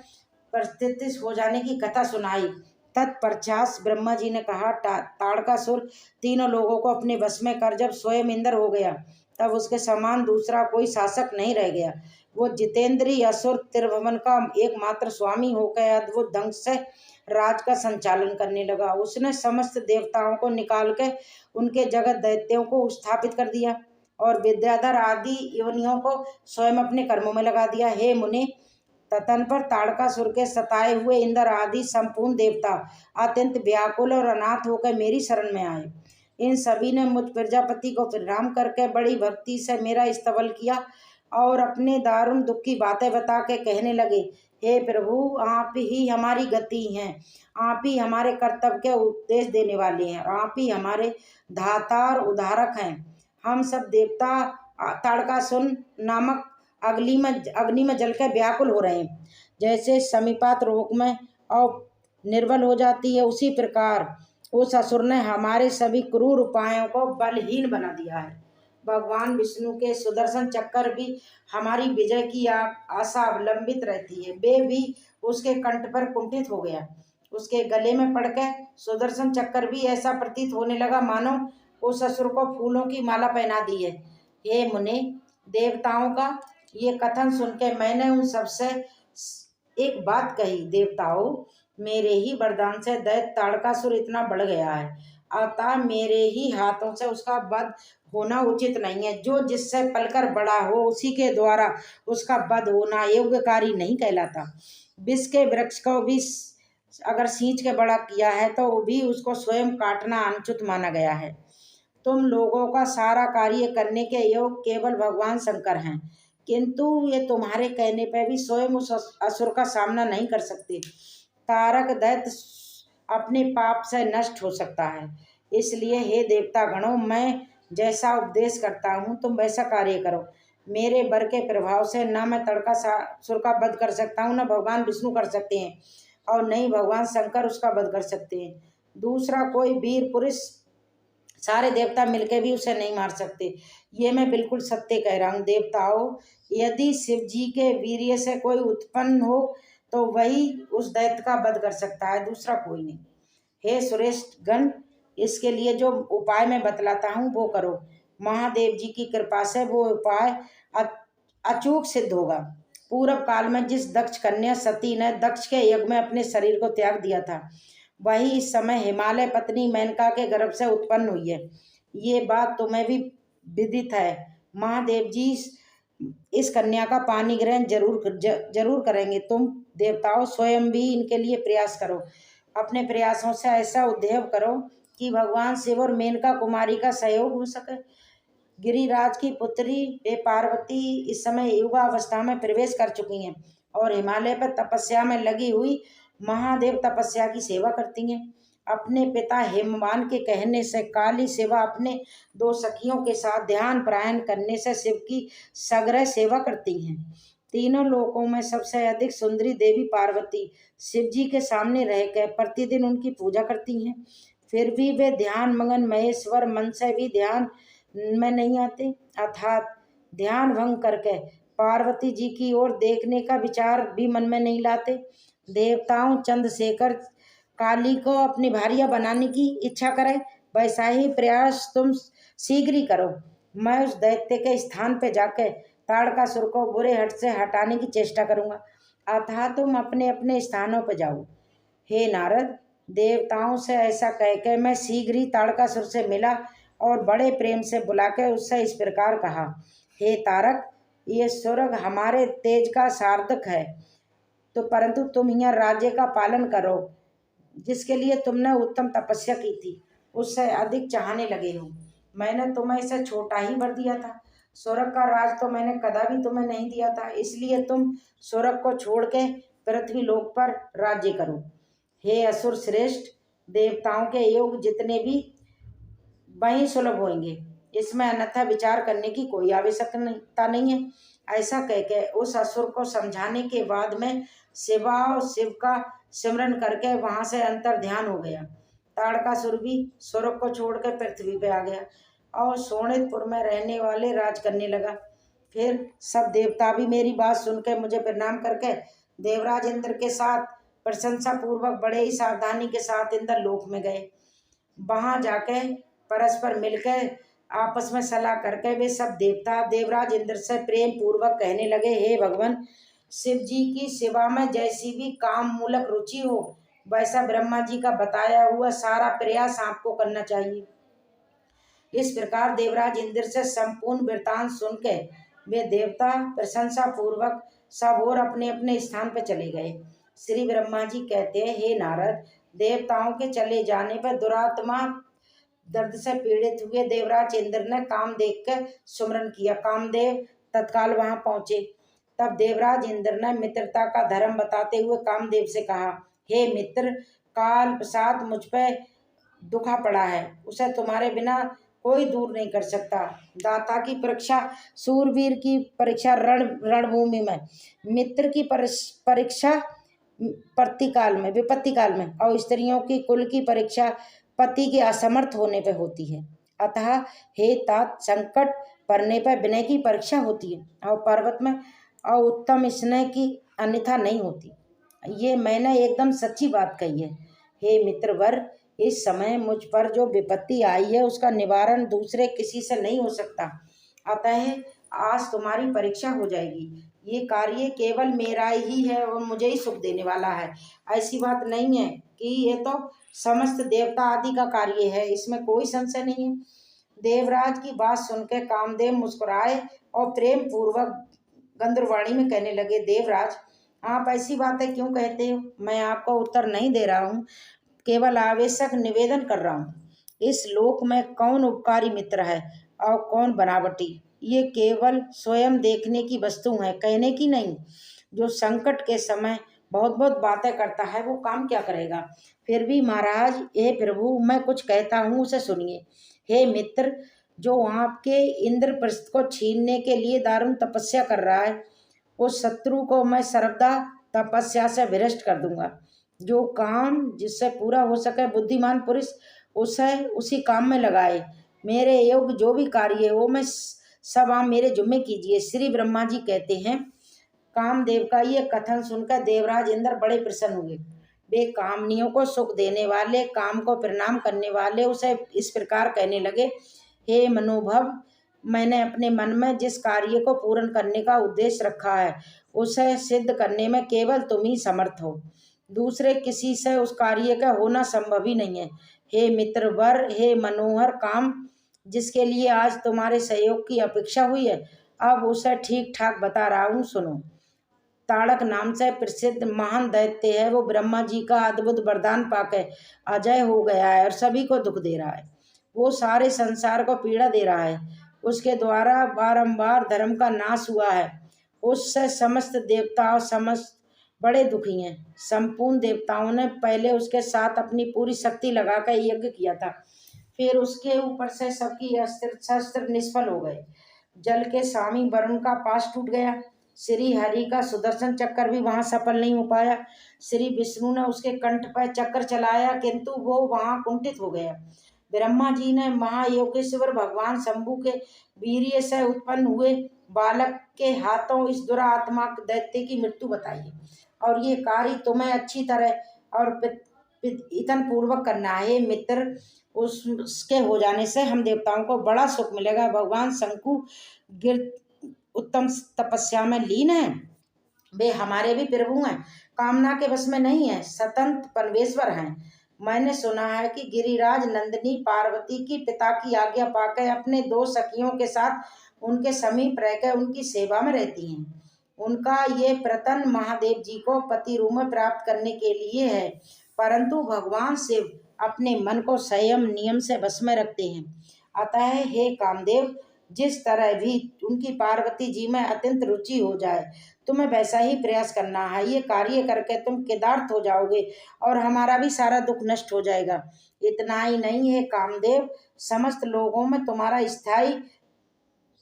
प्रतिष्ठित हो जाने की कथा सुनाई। तत्पश्चात ब्रह्मा जी ने कहा, ताड़कासुर तीनों लोगों को अपने वश में कर जब स्वयं इंद्र हो गया, तब उसके समान दूसरा कोई शासक नहीं रह गया। वो जितेंद्रीय असुर त्रिभुवन का एकमात्र स्वामी होकर अद्भुत ढंग से राज का संचालन करने लगा। उसने समस्त देवताओं को निकाल के उनके जगत दैत्यों को स्थापित कर दिया और विद्याधर आदि योनियों को स्वयं अपने कर्मों में लगा दिया। हे मुनि, तत्पर ताड़कासुर के सताए हुए इंद्र आदि संपूर्ण देवता अत्यंत व्याकुल और अनाथ होकर मेरी शरण में आए। इन सभी ने मुझ प्रजापति को प्रणाम करके बड़ी भक्ति से मेरा स्तवन किया और अपने दारुण दुख की बातें बता के कहने लगे, हे प्रभु, आप ही हमारी गति हैं, आप ही हमारे कर्तव्य के उपदेश देने वाले हैं, आप ही हमारे धातार उद्धारक हैं। हम सब देवता ताड़कासुर नामक अग्नि में जल के व्याकुल हो रहे हैं। जैसे समीपात रोग में और निर्बल हो जाती है, उसी प्रकार उस असुर ने हमारे सभी क्रूर उपायों को बलहीन बना दिया है। भगवान विष्णु के सुदर्शन चक्कर भी हमारी विजय की आशा अवलंबित रहती है, वे भी उसके कंठ पर कुंठित हो गया। उसके गले में पड़कर सुदर्शन चक्कर भी ऐसा प्रतीत होने लगा मानो उस असुर को फूलों की माला पहना दी है। हे मुने, देवताओं का ये कथन सुन के मैंने उन सबसे एक बात कही, देवताओं, मेरे ही वरदान से दैत्य ताड़कासुर इतना बढ़ गया है, अतः मेरे ही हाथों से उसका वध होना उचित नहीं है। जो जिससे पलकर बड़ा हो उसी के द्वारा उसका वध होना योग्यकारी नहीं कहलाता। विष के वृक्ष को भी अगर सींच के बड़ा किया है तो भी उसको स्वयं काटना अनुचित माना गया है। तुम लोगों का सारा कार्य करने के योग केवल भगवान शंकर हैं, किंतु ये तुम्हारे कहने पर भी स्वयं उस असुर का सामना नहीं कर सकते। तारक दैत्य अपने पाप से नष्ट हो सकता है, इसलिए हे देवता गणों, मैं जैसा उपदेश करता हूँ तुम वैसा कार्य करो। मेरे वर के प्रभाव से न मैं ताड़कासुर का वध कर सकता हूँ, न भगवान विष्णु कर सकते हैं और न ही भगवान शंकर उसका वध कर सकते हैं। दूसरा कोई वीर पुरुष, सारे देवता मिलकर भी उसे नहीं मार सकते। ये मैं बिल्कुल सत्य कह रहा हूँ। देवताओं, यदि शिव जी के वीर्य से कोई उत्पन्न हो तो वही उस दैत्य का वध कर सकता है, दूसरा कोई नहीं। हे सुरेश गण, इसके लिए जो उपाय मैं बतलाता हूँ वो करो। महादेव जी की कृपा से वो उपाय अचूक सिद्ध होगा। पूर्व काल में जिस दक्ष कन्या सती ने दक्ष के यज्ञ में अपने शरीर को त्याग दिया था, वही इस समय हिमालय पत्नी मेनका के गर्भ से उत्पन्न हुई है। ये बात तुम्हें भी विदित है। महादेव जी इस कन्या का पानी ग्रहण जरूर करेंगे। तुम देवताओं स्वयं भी इनके लिए प्रयास करो। अपने प्रयासों से ऐसा उद्योग करो कि भगवान शिव और मेनका कुमारी का सहयोग हो सके। गिरिराज की पुत्री वे पार्वती इस समय युगावस्था में प्रवेश कर चुकी हैं और हिमालय पर तपस्या में लगी हुई महादेव तपस्या की सेवा करती हैं। अपने पिता हेमवान के कहने से काली सेवा अपने 2 सखियों के साथ ध्यान प्रायण करने से शिव की सग्रह सेवा करती हैं। तीनों लोकों में सबसे अधिक सुंदरी देवी पार्वती शिव जी के सामने रहकर प्रतिदिन उनकी पूजा करती हैं। फिर भी वे ध्यान मगन महेश्वर मन से भी ध्यान में नहीं आते, अर्थात ध्यान भंग करके पार्वती जी की ओर देखने का विचार भी मन में नहीं लाते। देवताओं, चंद्रशेखर काली को अपनी भारिया बनाने की इच्छा करे, वैसा ही प्रयास तुम शीघ्र ही करो। मैं उस दैत्य के स्थान पे जाकर ताड़कासुर को बुरे हट से हटाने की चेष्टा करूंगा, अतः तुम अपने अपने स्थानों पर जाओ। हे नारद, देवताओं से ऐसा कहकर मैं शीघ्र ही ताड़कासुर से मिला और बड़े प्रेम से बुलाकर उससे इस प्रकार कहा, हे तारक, ये स्वर्ग हमारे तेज का सार्थक है, तो परंतु तुम यहाँ राज्य का पालन करो जिसके लिए तुमने उत्तम तपस्या की थी, उससे अधिक चाहने लगे हो। मैंने तुम्हें इसे छोटा ही वर दिया था, स्वर्ग का राज तो मैंने कदापि तुम्हें नहीं दिया था, इसलिए तुम स्वर्ग को छोड़ के पृथ्वी लोक पर राज्य करो। हे असुर श्रेष्ठ, देवताओं के योग जितने भी वही सुलभ होंगे, इसमें अन्यथा विचार करने की कोई आवश्यकता नहीं है। ऐसा कहकर उस असुर को समझाने के बाद में शिवा और शिव का सिमरन करके वहां से अंतर ध्यान हो गया। ताड़कासुर भी स्वर्ग को छोड़कर पृथ्वी पे आ गया और सोनितपुर में रहने वाले राज करने लगा। फिर सब देवता भी मेरी बात सुनकर मुझे प्रणाम करके देवराज इंद्र के साथ प्रशंसा पूर्वक बड़े ही सावधानी के साथ इंद्र लोक में गए। वहां जाके परस्पर मिलकर आपस में सलाह करके वे सब देवता देवराज इंद्र से प्रेम पूर्वक कहने लगे, हे भगवान, शिव जी की सेवा में जैसी भी काम मूलक रुचि हो वैसा ब्रह्मा जी का बताया हुआ सारा प्रयास आपको करना चाहिए। इस प्रकार देवराज इंद्र से संपूर्ण वृतांत सुनकर वे देवता प्रशंसा पूर्वक सब और अपने अपने स्थान पर चले गए। श्री ब्रह्मा जी कहते हैं, हे नारद, देवताओं के चले जाने पर दुरात्मा दर्द से पीड़ित हुए देवराज इंद्र ने काम देख कर सुमरन किया। कामदेव तत्काल वहां पहुंचे। तब देवराज इंद्र ने मित्रता का धर्म बताते हुए कामदेव से कहा, हे मित्र, काल प्रसाद मुझ पर दुखा पड़ा है, उसे तुम्हारे बिना कोई दूर नहीं कर सकता। दाता की परीक्षा, सूरवीर की परीक्षा रणभूमि में, मित्र की परीक्षा विपत्ति काल में, और स्त्रियों की कुल की परीक्षा पति के असमर्थ होने पर होती है। अतः हे तात, संकट पड़ने पर विनय की परीक्षा होती है, और पर्वत में और उत्तम स्नेह की अन्यथा नहीं होती। ये मैंने एकदम सच्ची बात कही है। हे मित्रवर, इस समय मुझ पर जो विपत्ति आई है उसका निवारण दूसरे किसी से नहीं हो सकता। अतः आज तुम्हारी परीक्षा हो जाएगी। ये कार्य केवल मेरा ही है और मुझे ही सुख देने वाला है। ऐसी बात नहीं है कि ये तो समस्त देवता आदि का कार्य है, इसमें कोई संशय नहीं है। देवराज की बात सुनकर कामदेव मुस्कुराए और प्रेम पूर्वक गंधर्ववाणी में कहने लगे, देवराज, आप ऐसी बातें क्यों कहते हो? मैं आपको उत्तर नहीं दे रहा हूँ, केवल आवश्यक निवेदन कर रहा हूँ। इस लोक में कौन उपकारी मित्र है और कौन बनावटी, ये केवल स्वयं देखने की वस्तु है, कहने की नहीं। जो संकट के समय बहुत बहुत बातें करता है वो काम क्या करेगा? फिर भी महाराज, हे प्रभु, मैं कुछ कहता हूँ, उसे सुनिए। हे मित्र, जो आपके इंद्रप्रस्थ को छीनने के लिए दारुण तपस्या कर रहा है, उस शत्रु को मैं सर्वदा तपस्या से भ्रष्ट कर दूंगा। जो काम जिससे पूरा हो सके बुद्धिमान पुरुष उसे उसी काम में लगाए। मेरे योग्य जो भी कार्य हो मैं सब आप मेरे जुम्मे कीजिए। श्री ब्रह्मा जी कहते हैं, कामदेव का ये कथन सुनकर देवराज इंद्र बड़े प्रसन्न हुए। वे कामनियों को सुख देने वाले, काम को प्रणाम करने वाले उसे इस प्रकार कहने लगे, हे मनोभव, मैंने अपने मन में जिस कार्य को पूर्ण करने का उद्देश्य रखा है उसे सिद्ध करने में केवल तुम ही समर्थ हो। दूसरे किसी से उस कार्य का होना संभव ही नहीं है। हे मित्रवर, हे मनोहर काम, जिसके लिए आज तुम्हारे सहयोग की अपेक्षा हुई है, अब उसे ठीक ठाक बता रहा हूँ, सुनो। ताड़क नाम से प्रसिद्ध महान दैत्य है, वो ब्रह्मा जी का अद्भुत वरदान पाकर अजय हो गया है और सभी को दुख दे रहा है। वो सारे संसार को पीड़ा दे रहा है। उसके द्वारा बारंबार धर्म का नाश हुआ है। उससे समस्त देवता और समस्त बड़े दुखी हैं। संपूर्ण देवताओं ने पहले उसके साथ अपनी पूरी शक्ति लगाकर यज्ञ किया था, फिर उसके ऊपर से सबकी अस्त्र शस्त्र निष्फल हो गए। जल के स्वामी वरुण का पास टूट गया। श्री हरि का सुदर्शन चक्कर भी वहां सफल नहीं हो पाया। श्री विष्णु ने उसके कंठ पर चक्कर चलाया, किंतु वो वहां कुंठित हो गया। ब्रह्मा जी ने महायोगेश्वर भगवान शंभु के वीर्य से उत्पन्न हुए बालक के हाथों इस दुरात्मा दैत्य की मृत्यु बताई, और ये कार्य तुम्हें अच्छी तरह और इतन पूर्वक करना है। मित्र, उसके हो जाने से हम देवताओं को बड़ा सुख मिलेगा। भगवान शंकु गिर उत्तम तपस्या में लीन है, वे हमारे भी प्रभु हैं, कामना के वश में नहीं है, स्वतंत्र परमेश्वर हैं। मैंने सुना है कि गिरिराज नंदिनी पार्वती की पिता की आज्ञा पाकर अपने 2 सखियों के साथ उनके समीप रहकर उनकी सेवा में रहती हैं। उनका ये प्रतन महादेव जी को पति रूप में प्राप्त करने के लिए है, परंतु भगवान शिव अपने मन को संयम नियम से वश में रखते हैं। अतः हे कामदेव, जिस तरह भी उनकी पार्वती जी में अत्यंत रुचि हो जाए, तुम्हें वैसा ही प्रयास करना है। ये कार्य करके तुम केदार्थ हो जाओगे और हमारा भी सारा दुख नष्ट हो जाएगा। इतना ही नहीं है कामदेव, समस्त लोगों में तुम्हारा स्थायी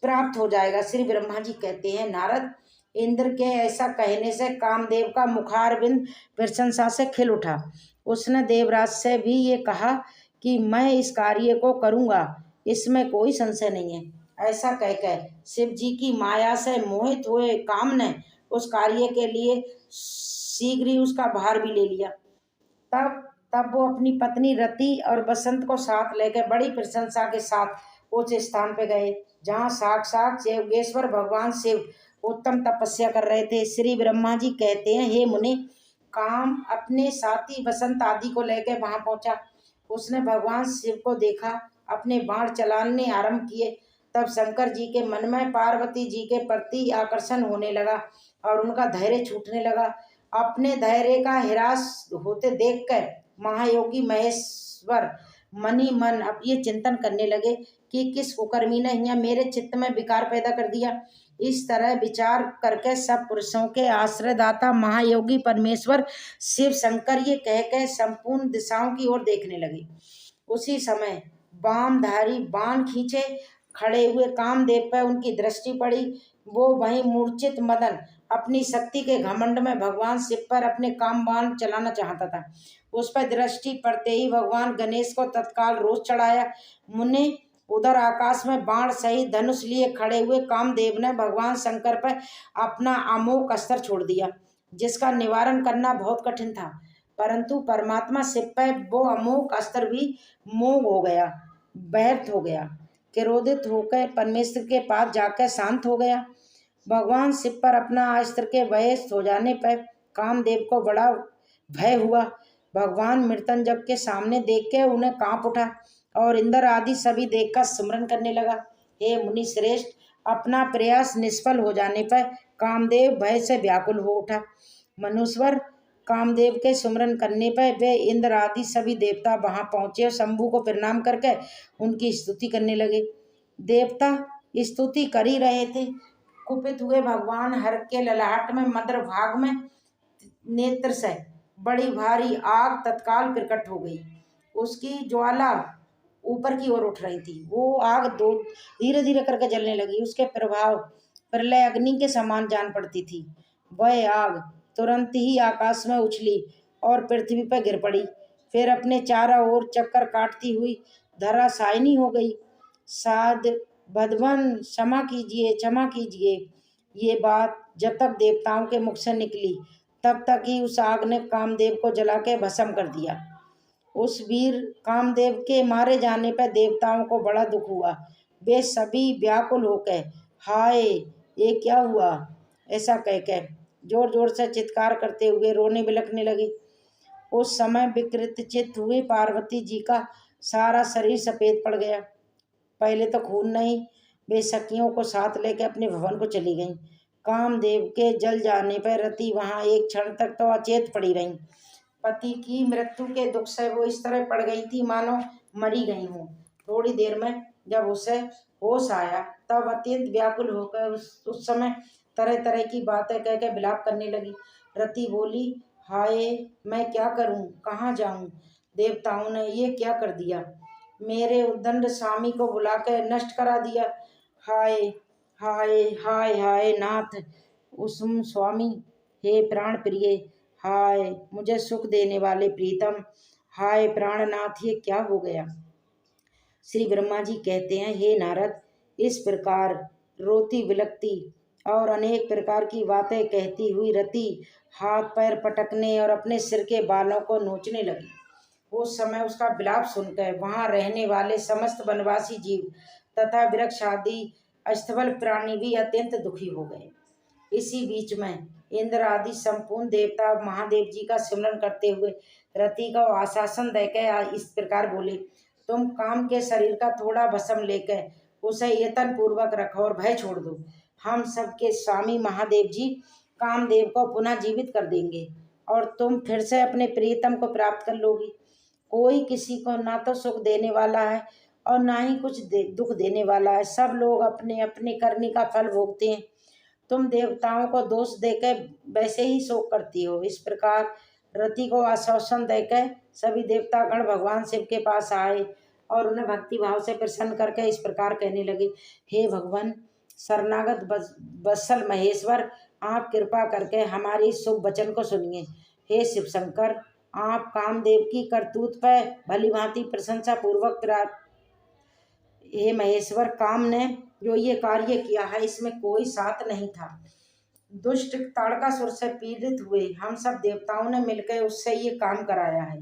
प्राप्त हो जाएगा। श्री ब्रह्मा जी कहते हैं, नारद, इंद्र के ऐसा कहने से कामदेव का मुखारविंद प्रशंसा से खिल उठा। उसने देवराज से भी ये कहा कि मैं इस कार्य को करूँगा, इसमें कोई संशय नहीं है। ऐसा कहकर शिव जी की माया से मोहित हुए काम ने उस कार्य के लिए शीघ्र ही उसका भार भी ले लिया। तब वो अपनी पत्नी रति और बसंत को साथ लेकर बड़ी प्रशंसा के साथ उस स्थान पे गए जहाँ साक्षात योगेश्वर भगवान शिव उत्तम तपस्या कर रहे थे। श्री ब्रह्मा जी कहते हैं, हे मुनि, काम अपने साथी बसंत आदि को लेकर वहां पहुंचा। उसने भगवान शिव को देखा, अपने बाण चलाने आरंभ किए। तब शंकर जी के मन में पार्वती जी के प्रति आकर्षण होने लगा और उनका धैर्य छूटने लगा। अपने धैर्य का हिरास होते देखकर महायोगी महेश्वर मनी मन अब ये चिंतन करने लगे कि किस कुकर्मी ने यहाँ मेरे चित्त में विकार पैदा कर दिया। इस तरह विचार करके सब पुरुषों के आश्रयदाता महायोगी परमेश्वर शिव शंकर ये कह के संपूर्ण दिशाओं की ओर देखने लगे। उसी समय बामधारी बाण खींचे खड़े हुए कामदेव पर उनकी दृष्टि पड़ी। वो वहीं मूर्छित मदन अपनी शक्ति के घमंड में भगवान शिव पर अपने काम बाण चलाना चाहता था। उस पर दृष्टि पड़ते ही भगवान गणेश को तत्काल रोष चढ़ाया। मुने उधर आकाश में बाण सहित धनुष लिए खड़े हुए कामदेव ने भगवान शंकर पर अपना अमोघ अस्त्र छोड़ दिया, जिसका निवारण करना बहुत कठिन था। परंतु परमात्मा शिव पर वो अमोघ अस्त्र भी मोह हो गया, व्यर्थ हो गया। क्रोधित होकर परमेश्वर के पास जाकर शांत हो गया। भगवान शिव पर अपना अस्त्र के वश हो जाने पर कामदेव को बड़ा भय हुआ। भगवान मृत्युंजय के सामने देख के उन्हें कांप उठा और इंद्र आदि सभी देखकर स्मरण करने लगा। हे मुनि श्रेष्ठ, अपना प्रयास निष्फल हो जाने पर कामदेव भय से व्याकुल हो उठा। मनुष्वर कामदेव के सुमरन करने पर वे इंद्र आदि सभी देवता वहां पहुंचे और शंभु को प्रणाम करके उनकी स्तुति करने लगे। देवता स्तुति कर ही रहे थे, कुपित हुए भगवान हर के ललाट में मध्य भाग में नेत्र से बड़ी भारी आग तत्काल प्रकट हो गई। उसकी ज्वाला ऊपर की ओर उठ रही थी। वो आग दो धीरे धीरे करके जलने लगी। उसके प्रभाव प्रलय अग्नि के समान जान पड़ती थी। वह आग तुरंत ही आकाश में उछली और पृथ्वी पर गिर पड़ी। फिर अपने चारों ओर चक्कर काटती हुई धराशायिनी हो गई। साध भगवान क्षमा कीजिए। ये बात जब तक देवताओं के मुख से निकली तब तक ही उस आग ने कामदेव को जला के भस्म कर दिया। उस वीर कामदेव के मारे जाने पर देवताओं को बड़ा दुख हुआ। वे सभी व्याकुल होकर हाय ये क्या हुआ ऐसा कहकर जोर जोर से चित्कार करते हुए रोने बिलखने लगे। उस समय विकृत चित्त हुई पार्वती जी का सारा शरीर सफेद पड़ गया। पहले तो खून नहीं, वे सखियों को साथ लेकर अपने भवन को चली गईं। कामदेव के जल जाने पर रति वहां एक क्षण तक तो अचेत पड़ी रहीं। पति की मृत्यु के दुख से वो इस तरह पड़ गई थी मानो मरी गई हूँ। थोड़ी देर में जब उसे होश आया तब अत्यंत व्याकुल होकर उस समय तरह तरह की बातें कह के विलाप करने लगी। रति बोली, हाय मैं क्या करूं, कहाँ जाऊं? देवताओं ने ये क्या कर दिया, मेरे उद्दंड स्वामी को बुलाकर नष्ट करा दिया। हाय हाय हाय हाय नाथ उसम स्वामी, हे प्राण प्रिय, हाय मुझे सुख देने वाले प्रीतम, हाय प्राणनाथ ये क्या हो गया? श्री ब्रह्मा जी कहते हैं, हे नारद, इस प्रकार रोती बिलखती और अनेक प्रकार की बातें कहती हुई रति हाथ पैर पटकने और अपने सिर के बालों को नोचने लगी। उस समय उसका विलाप सुनकर वहां रहने वाले समस्त वनवासी जीव तथा वृक्ष आदि स्थल प्राणी भी अत्यंत दुखी हो गए। इसी बीच में इंद्र आदि संपूर्ण देवता महादेव जी का सिमरन करते हुए रति को आश्वासन देकर इस प्रकार बोले, तुम काम के शरीर का थोड़ा भस्म लेकर उसे यत्न पूर्वक रखो और भय छोड़ दो। हम सबके स्वामी महादेव जी कामदेव को पुनः जीवित कर देंगे और तुम फिर से अपने प्रियतम को प्राप्त कर लोगी। कोई किसी को ना तो सुख देने वाला है और ना ही कुछ दुख देने वाला है। सब लोग अपने अपने करने का फल भोगते हैं। तुम देवताओं को दोष देकर वैसे ही शोक करती हो। इस प्रकार रति को आश्वासन देकर सभी देवतागण भगवान शिव के पास आए और उन्हें भक्ति भाव से प्रसन्न करके इस प्रकार कहने लगे, हे भगवान शरणागत वत्सल महेश्वर, आप कृपा करके हमारी शुभ वचन को सुनिए। हे शिव शंकर, आप कामदेव की करतूत पर भली भांति प्रशंसा पूर्वक हे महेश्वर, काम ने जो ये कार्य किया है इसमें कोई साथ नहीं था। दुष्ट ताड़कासुर से पीड़ित हुए हम सब देवताओं ने मिलकर उससे ये काम कराया है।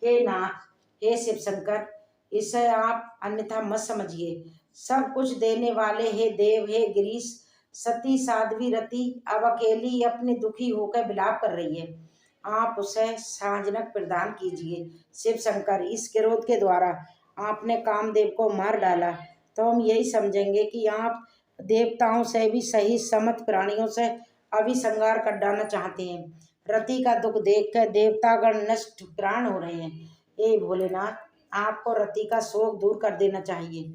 हे नाथ, हे शिव शंकर, इसे आप अन्यथा मत समझिए। सब कुछ देने वाले हे देव, हे गिरीश। सती साध्वी रति अब अकेली अपने दुखी होकर विलाप कर रही है, आप उसे साजनक प्रदान कीजिए। शिव शंकर, इस क्रोध के द्वारा आपने कामदेव को मार डाला तो हम यही समझेंगे कि आप देवताओं से भी सही समत प्राणियों से अभिसंहार कर डालना चाहते हैं। रति का दुख देखकर देवतागण नष्ट प्राण हो रहे हैं। हे भोलेनाथ, आपको रति का शोक दूर कर देना चाहिए।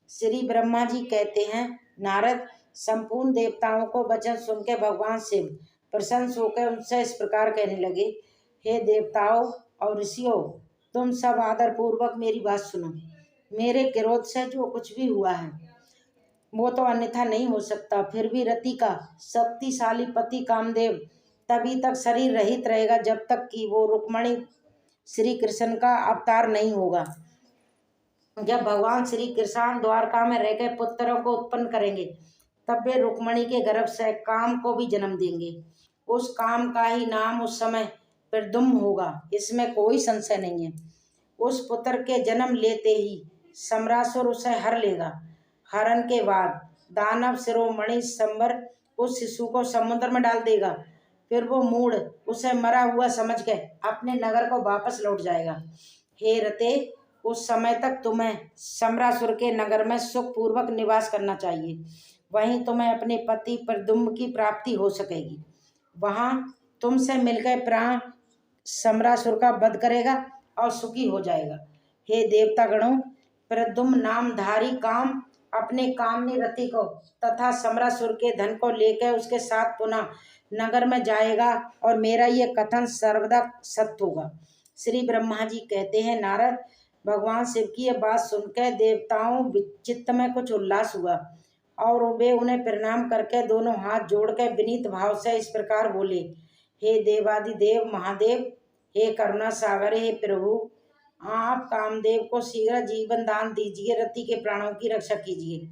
श्री ब्रह्मा जी कहते हैं, नारद, संपूर्ण देवताओं को वचन सुनकर भगवान शिव प्रसन्न होकर उनसे इस प्रकार कहने लगे, हे देवताओं और ऋषियों, तुम सब आदर पूर्वक मेरी बात सुनो। मेरे क्रोध से जो कुछ भी हुआ है वो तो अन्यथा नहीं हो सकता, फिर भी रति का शक्तिशाली पति कामदेव तभी तक शरीर रहित रहेगा जब तक कि वो रुक्मणी श्री कृष्ण का अवतार नहीं होगा। जब भगवान श्री कृष्ण द्वारका में रहकर पुत्रों को उत्पन्न करेंगे तब वे रुक्मणी के गर्भ से काम को भी जन्म देंगे। उस काम का ही नाम उस समय प्रद्युम्न होगा, इसमें कोई संशय नहीं है। उस पुत्र के जन्म लेते ही सम्रासुर उसे हर लेगा। हरण के बाद दानव शिरोमणि संबर उस शिशु को समुद्र में डाल देगा। फिर वो मूढ़ उसे मरा हुआ समझ के अपने नगर को वापस लौट जाएगा। हे रते, उस समय तक तुम्हें सम्रासुर के नगर में सुखपूर्वक निवास करना चाहिए। वहीं तुम्हें अपने पति प्रद्युम्न की प्राप्ति हो सकेगी। वहां तुमसे मिलकर प्राण सम्रासुर का वध करेगा और सुखी हो जाएगा। हे देवतागणों, प्रद्युम्न नामधारी काम अपने कामनी रति को तथा सम्रासुर के धन को लेकर उसके साथ पुनः नगर में जाएगा और मेरा ये कथन सर्वदा सत्य होगा। श्री ब्रह्मा जी कहते हैं, नारद, भगवान शिव की यह बात सुनकर देवताओं चित्त में कुछ उल्लास हुआ और वे उन्हें प्रणाम करके दोनों हाथ जोड़कर विनीत भाव से इस प्रकार बोले, हे देवादिदेव महादेव, हे करुणा सागर, हे प्रभु, आप कामदेव को शीघ्र जीवन दान दीजिए, रति के प्राणों की रक्षा कीजिए।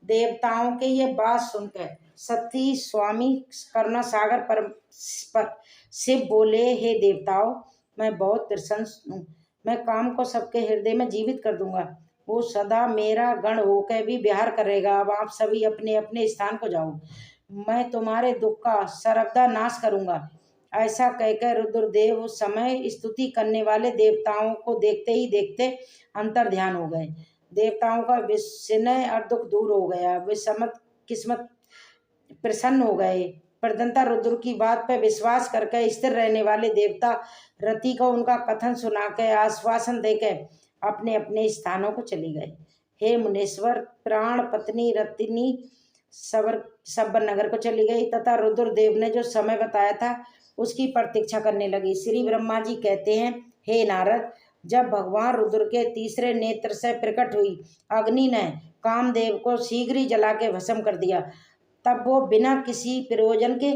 देवताओं के ये बात सुनकर सती स्वामी करुणा सागर पर शिव बोले, हे देवताओं, मैं बहुत प्रसन्न हूँ। मैं काम को सबके हृदय में जीवित कर दूंगा। वो सदा मेरा गण होकर भी विहार करेगा। अब आप सभी अपने अपने स्थान को जाओ, मैं तुम्हारे दुख का सर्वदा नाश करूंगा। ऐसा कहकर रुद्रदेव उस समय स्तुति करने वाले देवताओं को देखते ही देखते अंतर ध्यान हो गए। देवताओं का विस्मय और दुख दूर हो गया। वे समत किस्मत प्रसन्न हो गए। प्रदंता रुद्र की बात पर विश्वास करके स्थिर रहने वाले देवता रति को उनका कथन सुनाकर आश्वासन देकर अपने अपने स्थानों को चले गए। हे मुनीश्वर, प्राण पत्नी रतिनी सबर नगर को चली गई तथा रुद्रदेव ने जो समय बताया था उसकी प्रतीक्षा करने लगी। श्री ब्रह्मा जी कहते हैं, हे नारद, जब भगवान रुद्र के तीसरे नेत्र से प्रकट हुई अग्नि ने कामदेव को शीघ्र ही जला के भस्म कर दिया, तब वो बिना किसी प्रयोजन के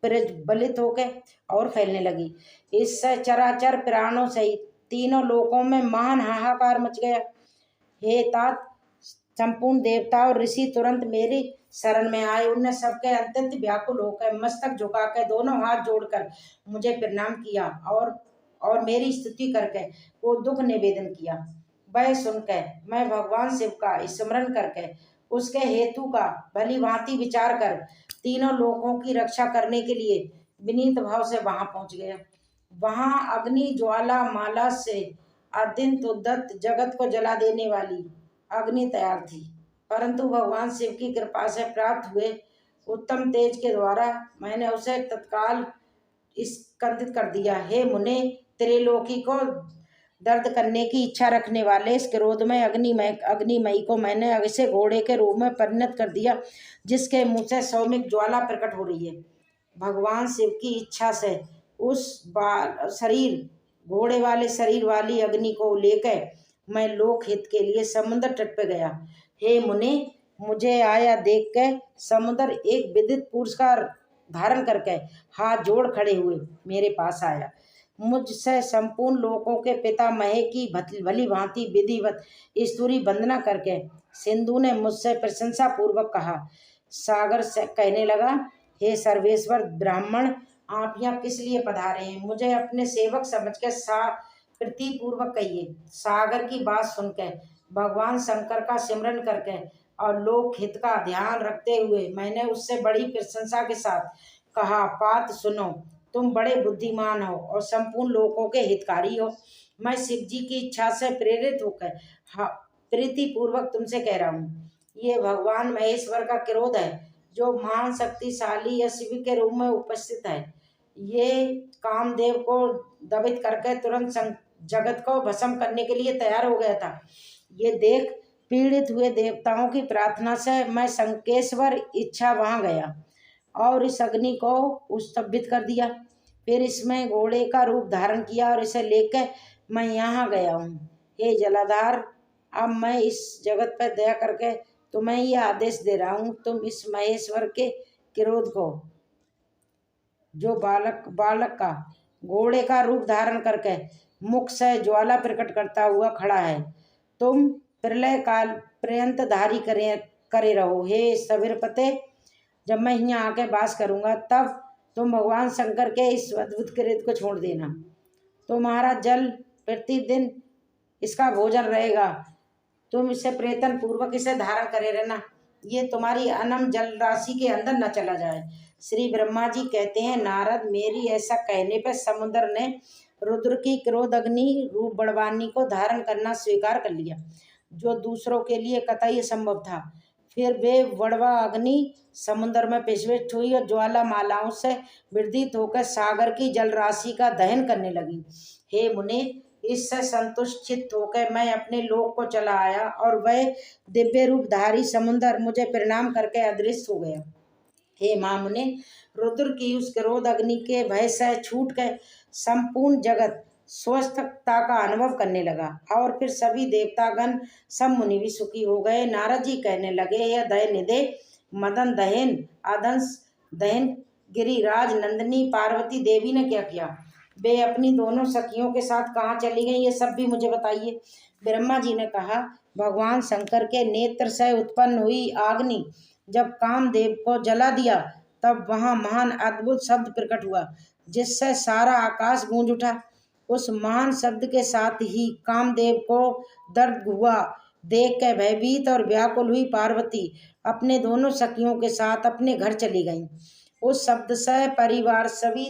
प्रज्वलित होकर और फैलने लगी। इससे चराचर प्राणों सहित तीनों लोकों में महान हाहाकार मच गया। हे तात, संपूर्ण देवता और ऋषि तुरंत मेरी शरण में आए। उनने सबके अत्यंत व्याकुल होकर मस्तक झुकाकर दोनों हाथ जोड़कर मुझे प्रणाम किया और मेरी स्तुति करके वो दुख निवेदन किया। वह सुनकर मैं भगवान शिव का स्मरण करके उसके हेतु का भली भांति विचार कर तीनों लोकों की रक्षा करने के लिए विनीत भाव से वहां पहुंच गया। वहां अग्नि ज्वाला माला से अत्यंत उद्दत जगत को जला देने वाली अग्नि तैयार थी, परंतु भगवान शिव की कृपा से प्राप्त हुए उत्तम तेज के द्वारा मैंने उसे तत्काल स्कंदित कर दिया। हे मुने, त्रिलोकी को दर्द करने की इच्छा रखने वाले इस क्रोध में अग्निमयी को मैंने ऐसे घोड़े के रूप में परिणत कर दिया जिसके मुंह से सौमिक ज्वाला प्रकट हो रही है। भगवान शिव की इच्छा से उस घोड़े वाले शरीर वाली अग्नि को लेकर मैं लोक हित के लिए समुद्र तट पर गया। हे मुने, मुझे आया देख कर समुद्र एक विदित पुरुष का धारण करके हाथ जोड़ खड़े हुए मेरे पास आया। मुझसे संपूर्ण लोकों के पिता महे की भली भांति विधिवत स्तुति वंदना करके सिंधु ने मुझसे प्रशंसा पूर्वक कहा। सागर से कहने लगा, हे सर्वेश्वर ब्राह्मण, आप यहाँ किस लिए पधारे हैं? मुझे अपने सेवक समझ के प्रीति पूर्वक कहिए। सागर की बात सुनकर भगवान शंकर का सिमरन करके और लोक हित का ध्यान रखते हुए मैंने उससे बड़ी प्रशंसा के साथ कहा, पात सुनो, तुम बड़े बुद्धिमान हो और संपूर्ण लोकों के हितकारी हो। मैं शिव जी की इच्छा से प्रेरित होकर प्रीति पूर्वक तुमसे कह रहा हूँ, ये भगवान महेश्वर का क्रोध है जो महान शक्तिशाली या शिव के रूप में उपस्थित है। ये कामदेव को दबित करके तुरंत जगत को भस्म करने के लिए तैयार हो गया था। ये देख पीड़ित हुए देवताओं की प्रार्थना से मैं संकेश्वर इच्छा वहां गया और इस अग्नि को उत्सर्जित कर दिया। फिर इसमें घोड़े का रूप धारण किया और इसे लेकर मैं यहाँ गया हूँ। हे जलाधार, अब मैं इस जगत पर दया करके तुम्हें यह आदेश दे रहा हूँ, तुम इस महेश्वर के क्रोध को, जो बालक का घोड़े का रूप धारण करके मुख से ज्वाला प्रकट करता हुआ खड़ा है, तुम प्रलय काल पर्यंत धारी करे रहो। हे सविरपते, जब मैं यहाँ आके वास करूँगा तब तुम भगवान शंकर के इस अद्भुत क्रोध को छोड़ देना। तुम्हारा जल प्रतिदिन इसका भोजन रहेगा, तुम इसे प्रयत्न पूर्वक इसे धारण करे रहना, ये तुम्हारी अनम जल राशि के अंदर न चला जाए। श्री ब्रह्मा जी कहते हैं, नारद, मेरी ऐसा कहने पर समुद्र ने रुद्र की क्रोध अग्नि रूप बड़वानी को धारण करना स्वीकार कर लिया, जो दूसरों के लिए कतई असंभव था। फिर वे वड़वा अग्नि समुद्र में प्रविष्ट हुई और ज्वाला मालाओं से विदीत होकर सागर की जल राशि का दहन करने लगी। हे मुने, इससे संतुष्ट चित्त होकर मैं अपने लोक को चला आया और वह दिव्य रूपधारी समुद्र मुझे प्रणाम करके अदृश्य हो गया। हे महामुने, रुद्र की उस क्रोध अग्नि के भय से छूट कर संपूर्ण जगत स्वस्थता का अनुभव करने लगा और फिर सभी देवतागण, सब मुनि भी सुखी हो गए। नारद जी कहने लगे, यह दय निधे मदन दहन आदंश दहन गिरिराज नंदिनी पार्वती देवी ने क्या किया? वे अपनी दोनों सखियों के साथ कहाँ चली गई, ये सब भी मुझे बताइए। ब्रह्मा जी ने कहा, भगवान शंकर के नेत्र से उत्पन्न हुई अग्नि जब कामदेव को जला दिया तब वहाँ महान अद्भुत शब्द प्रकट हुआ, जिससे सारा आकाश गूंज उठा। उस महान शब्द के साथ ही कामदेव को दर्द हुआ। देख के भयभीत और व्याकुल हुई पार्वती अपने दोनों सखियों के साथ अपने घर चली गईं। उस शब्द से परिवार सभी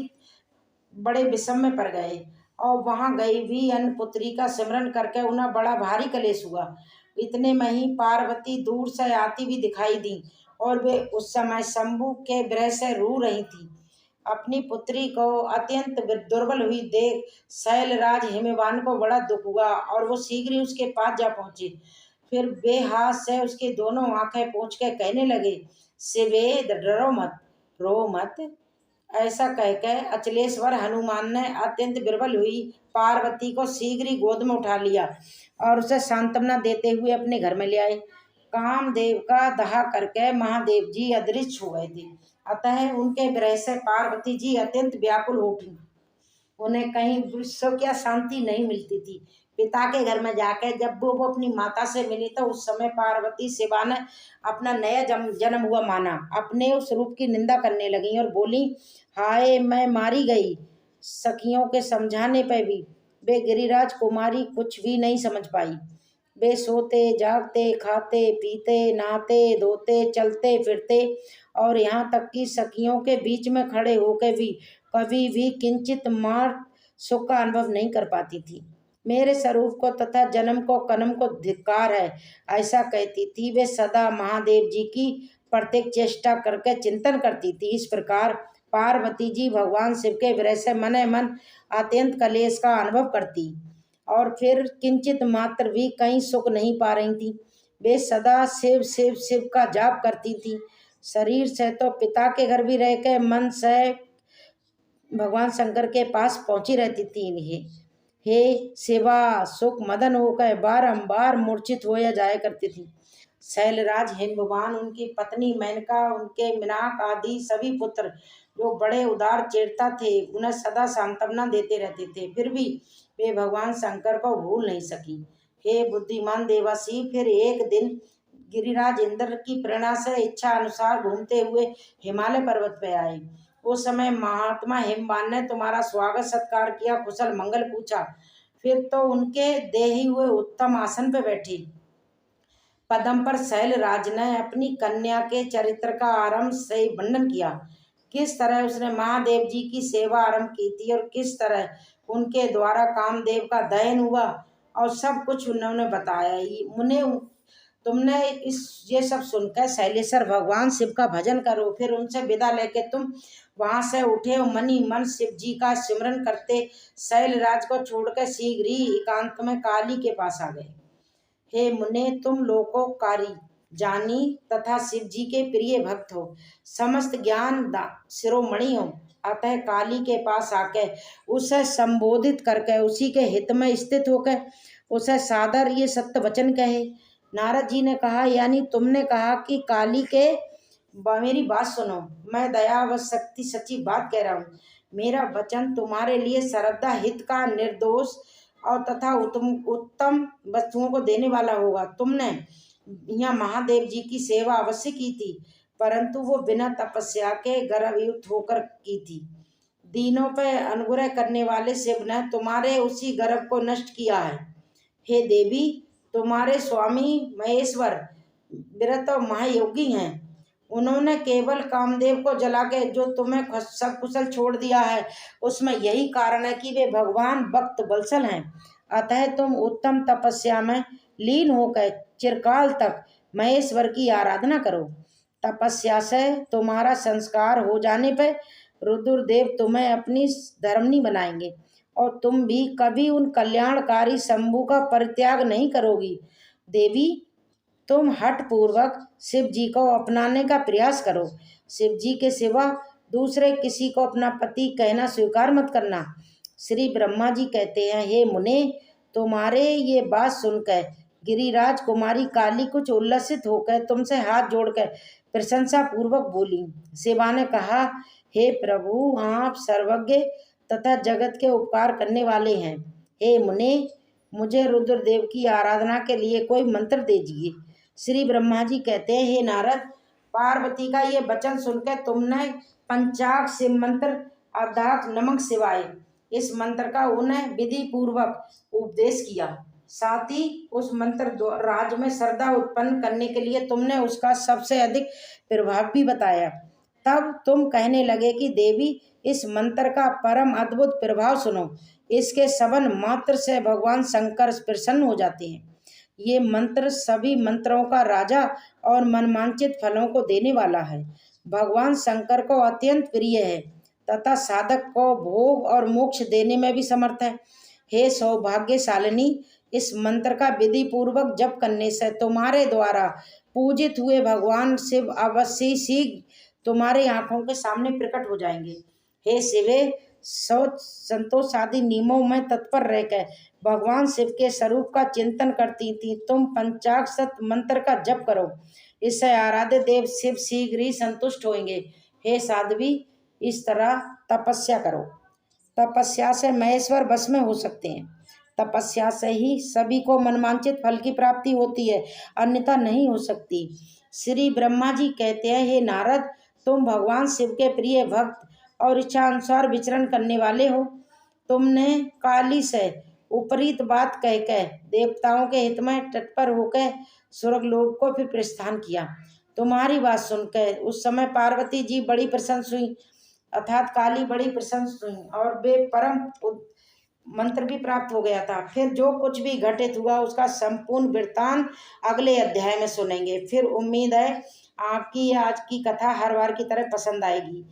बड़े विषम में पड़ गए और वहां गई भी अन्न पुत्री का सिमरन करके उन्हें बड़ा भारी कलेश हुआ। इतने में ही पार्वती दूर से आती भी दिखाई दी और वे उस समय शंभु के विरह से रू रही थी। अपनी पुत्री को अत्यंत दुर्बल हुई देख शैलराज हिमवान को बड़ा दुख हुआ और वो शीघ्र ही उसके पास जा पहुंचे। फिर वे हाथ से उसकी दोनों आंखें पोंछ के कहने लगे, शिवे, डरो मत, रो मत। ऐसा कहकर अचलेश्वर हनुमान ने अत्यंत विर्बल हुई पार्वती को शीघ्र ही गोद में उठा लिया और उसे सांत्वना देते हुए अपने घर में ले आए। कामदेव का दाह करके महादेव जी अदृश्य हो गए थे, अतः उनके विरह से पार्वती जी अत्यंत व्याकुल हो उठी। उन्हें कहीं विश्व क्या शांति नहीं मिलती थी। पिता के घर में जाकर जब वो अपनी माता से मिली तो उस समय पार्वती शिवा ने अपना नया जन्म हुआ माना, अपने उस रूप की निंदा करने लगी और बोली, हाय, मैं मारी गई। सखियों के समझाने पर भी वे गिरिराज कुमारी कुछ भी नहीं समझ पाई। वे सोते जागते, खाते पीते, नहाते धोते, चलते फिरते और यहाँ तक कि सखियों के बीच में खड़े होकर भी कभी भी किंचित मात्र सुख का अनुभव नहीं कर पाती थी। मेरे स्वरूप को तथा जन्म को कनम को धिक्कार है, ऐसा कहती थी। वे सदा महादेव जी की प्रत्येक चेष्टा करके चिंतन करती थी। इस प्रकार पार्वती जी भगवान शिव के विरह से मने मन अत्यंत कलेश का अनुभव करती और फिर किंचित मात्र भी कहीं सुख नहीं पा रही थी। वे सदा शिव शिव शिव का जाप करती थी। शरीर से तो पिता के घर भी रह के मन से भगवान शंकर के पास पहुंची रहती थी। हे शिवा, सुख मदन होकर बारंबार मूर्छित हो जाया करती थी। शैलराज हिमवान, उनकी पत्नी मेनका, उनके मिनाक आदि सभी पुत्र जो बड़े उदार चेता थे, उन्हें सदा सांत्वना देते रहते थे, फिर भी वे भगवान शंकर को भूल नहीं सकी। हे बुद्धिमान देवासी, फिर एक दिन गिरिराज इंद्र की प्रेरणा से इच्छा अनुसार घूमते हुए हिमालय पर्वत पे आए। उस समय महात्मा हिमवान ने तुम्हारा स्वागत सत्कार किया, कुशल मंगल पूछा। फिर तो उनके देही हुए उत्तम आसन पे बैठी पदम पर शैलराज ने अपनी कन्या के चरित्र का आरंभ से वर्णन किया। किस तरह उसने महादेव जी की सेवा आरंभ की थी और किस तरह उनके द्वारा कामदेव का दहन हुआ, और सब कुछ उन्होंने बताया। मुने तुमने इस ये सब सुनकर शैलेश्वर भगवान शिव का भजन करो। फिर उनसे विदा लेके तुम वहां से उठे और मनी मन शिव जी का सिमरन करते शैलराज को छोड़कर शीघ्र ही एकांत में काली के पास आ गए। हे मुने, तुम लोकोकारी जानी तथा शिव जी के प्रिय भक्त हो, समस्त ज्ञान शिरोमणि हो, अतः काली के पास आकर उसे संबोधित करके उसी के हित में स्थित होकर उसे सादर ये सत्य वचन कहे। नारद जी ने कहा, यानी तुमने कहा कि काली के मेरी बात सुनो, मैं दया व शक्ति सच्ची बात कह रहा हूँ। मेरा वचन तुम्हारे लिए सर्वदा हित का, निर्दोष और तथा उत्तम वस्तुओं को देने वाला होगा। तुमने यहाँ महादेव जी की सेवा अवश्य की थी, परंतु वो बिना तपस्या के गर्भयुक्त होकर की थी। दीनों पर अनुग्रह करने वाले शिव ने तुम्हारे उसी गर्भ को नष्ट किया है। हे देवी, तुम्हारे स्वामी महेश्वर विरत और महायोगी हैं। उन्होंने केवल कामदेव को जला के जो तुम्हें सब कुशल छोड़ दिया है, उसमें यही कारण है कि वे भगवान भक्त वत्सल हैं। अतः तुम उत्तम तपस्या में लीन होकर चिरकाल तक महेश्वर की आराधना करो। तपस्या से तुम्हारा संस्कार हो जाने पर रुद्रदेव तुम्हें अपनी धर्मनी बनाएंगे और तुम भी कभी उन कल्याणकारी शंभु का परित्याग नहीं करोगी। देवी, तुम हठ पूर्वक शिव जी को अपनाने का प्रयास करो। शिव जी के सिवा दूसरे किसी को अपना पति कहना स्वीकार मत करना। श्री ब्रह्मा जी कहते हैं, हे मुने, तुम्हारे ये बात सुनकर गिरिराज कुमारी काली कुछ उल्लसित होकर तुमसे हाथ जोड़कर प्रशंसा पूर्वक बोली। शिवा ने कहा, हे प्रभु, आप सर्वज्ञ तथा जगत के उपकार करने वाले हैं। हे मुने, मुझे रुद्रदेव की आराधना के लिए कोई मंत्र दीजिए। श्री ब्रह्मा जी कहते हैं, हे नारद, पार्वती का ये वचन सुनकर तुमने पंचाग शिव मंत्र अर्थात नमः शिवाय इस मंत्र का उन्हें विधि पूर्वक उपदेश किया। साथ ही उस मंत्र राज में श्रद्धा उत्पन्न करने के लिए तुमने उसका सबसे अधिक प्रभाव भी बताया। तब तुम कहने लगे कि देवी, इस मंत्र का परम अद्भुत प्रभाव सुनो। इसके श्रवण मात्र से भगवान शंकर प्रसन्न हो जाते हैं। ये मंत्र सभी मंत्रों का राजा और मनमांचित फलों को देने वाला है। भगवान शंकर को अत्यंत प्रिय है तथा साधक को भोग और मोक्ष देने में भी समर्थ है। हे सौभाग्यशालिनी, इस मंत्र का विधि पूर्वक जप करने से तुम्हारे द्वारा पूजित हुए भगवान शिव अवश्य शीघ्र तुम्हारी आंखों के सामने प्रकट हो जाएंगे। हे शिवे, संतोष आदि नियमों में तत्पर रहकर भगवान शिव के स्वरूप का चिंतन करती थी तुम पंचाक्षर मंत्र का जप करो। इससे आराध्य देव शिव शीघ्र ही संतुष्ट होंगे। हे साध्वी, इस तरह तपस्या करो। तपस्या से महेश्वर बस में हो सकते हैं। तपस्या से ही सभी को मनवांचित फल की प्राप्ति होती है, अन्यथा नहीं हो सकती। श्री ब्रह्मा जी कहते हैं, हे नारद, तुम भगवान शिव के प्रिय भक्त और इच्छा अनुसार विचरण करने वाले हो। तुमने काली से उपरीत बात कहकर देवताओं के हित में तत्पर होकर स्वर्गलोक को फिर प्रस्थान किया। तुम्हारी बात सुनकर उस समय पार्वती जी बड़ी प्रसन्न हुई, अर्थात काली बड़ी प्रसन्न हुई और वे परम मंत्र भी प्राप्त हो गया था। फिर जो कुछ भी घटित हुआ उसका संपूर्ण वृत्तांत अगले अध्याय में सुनेंगे। फिर उम्मीद है आपकी आज की कथा हर बार की तरह पसंद आएगी।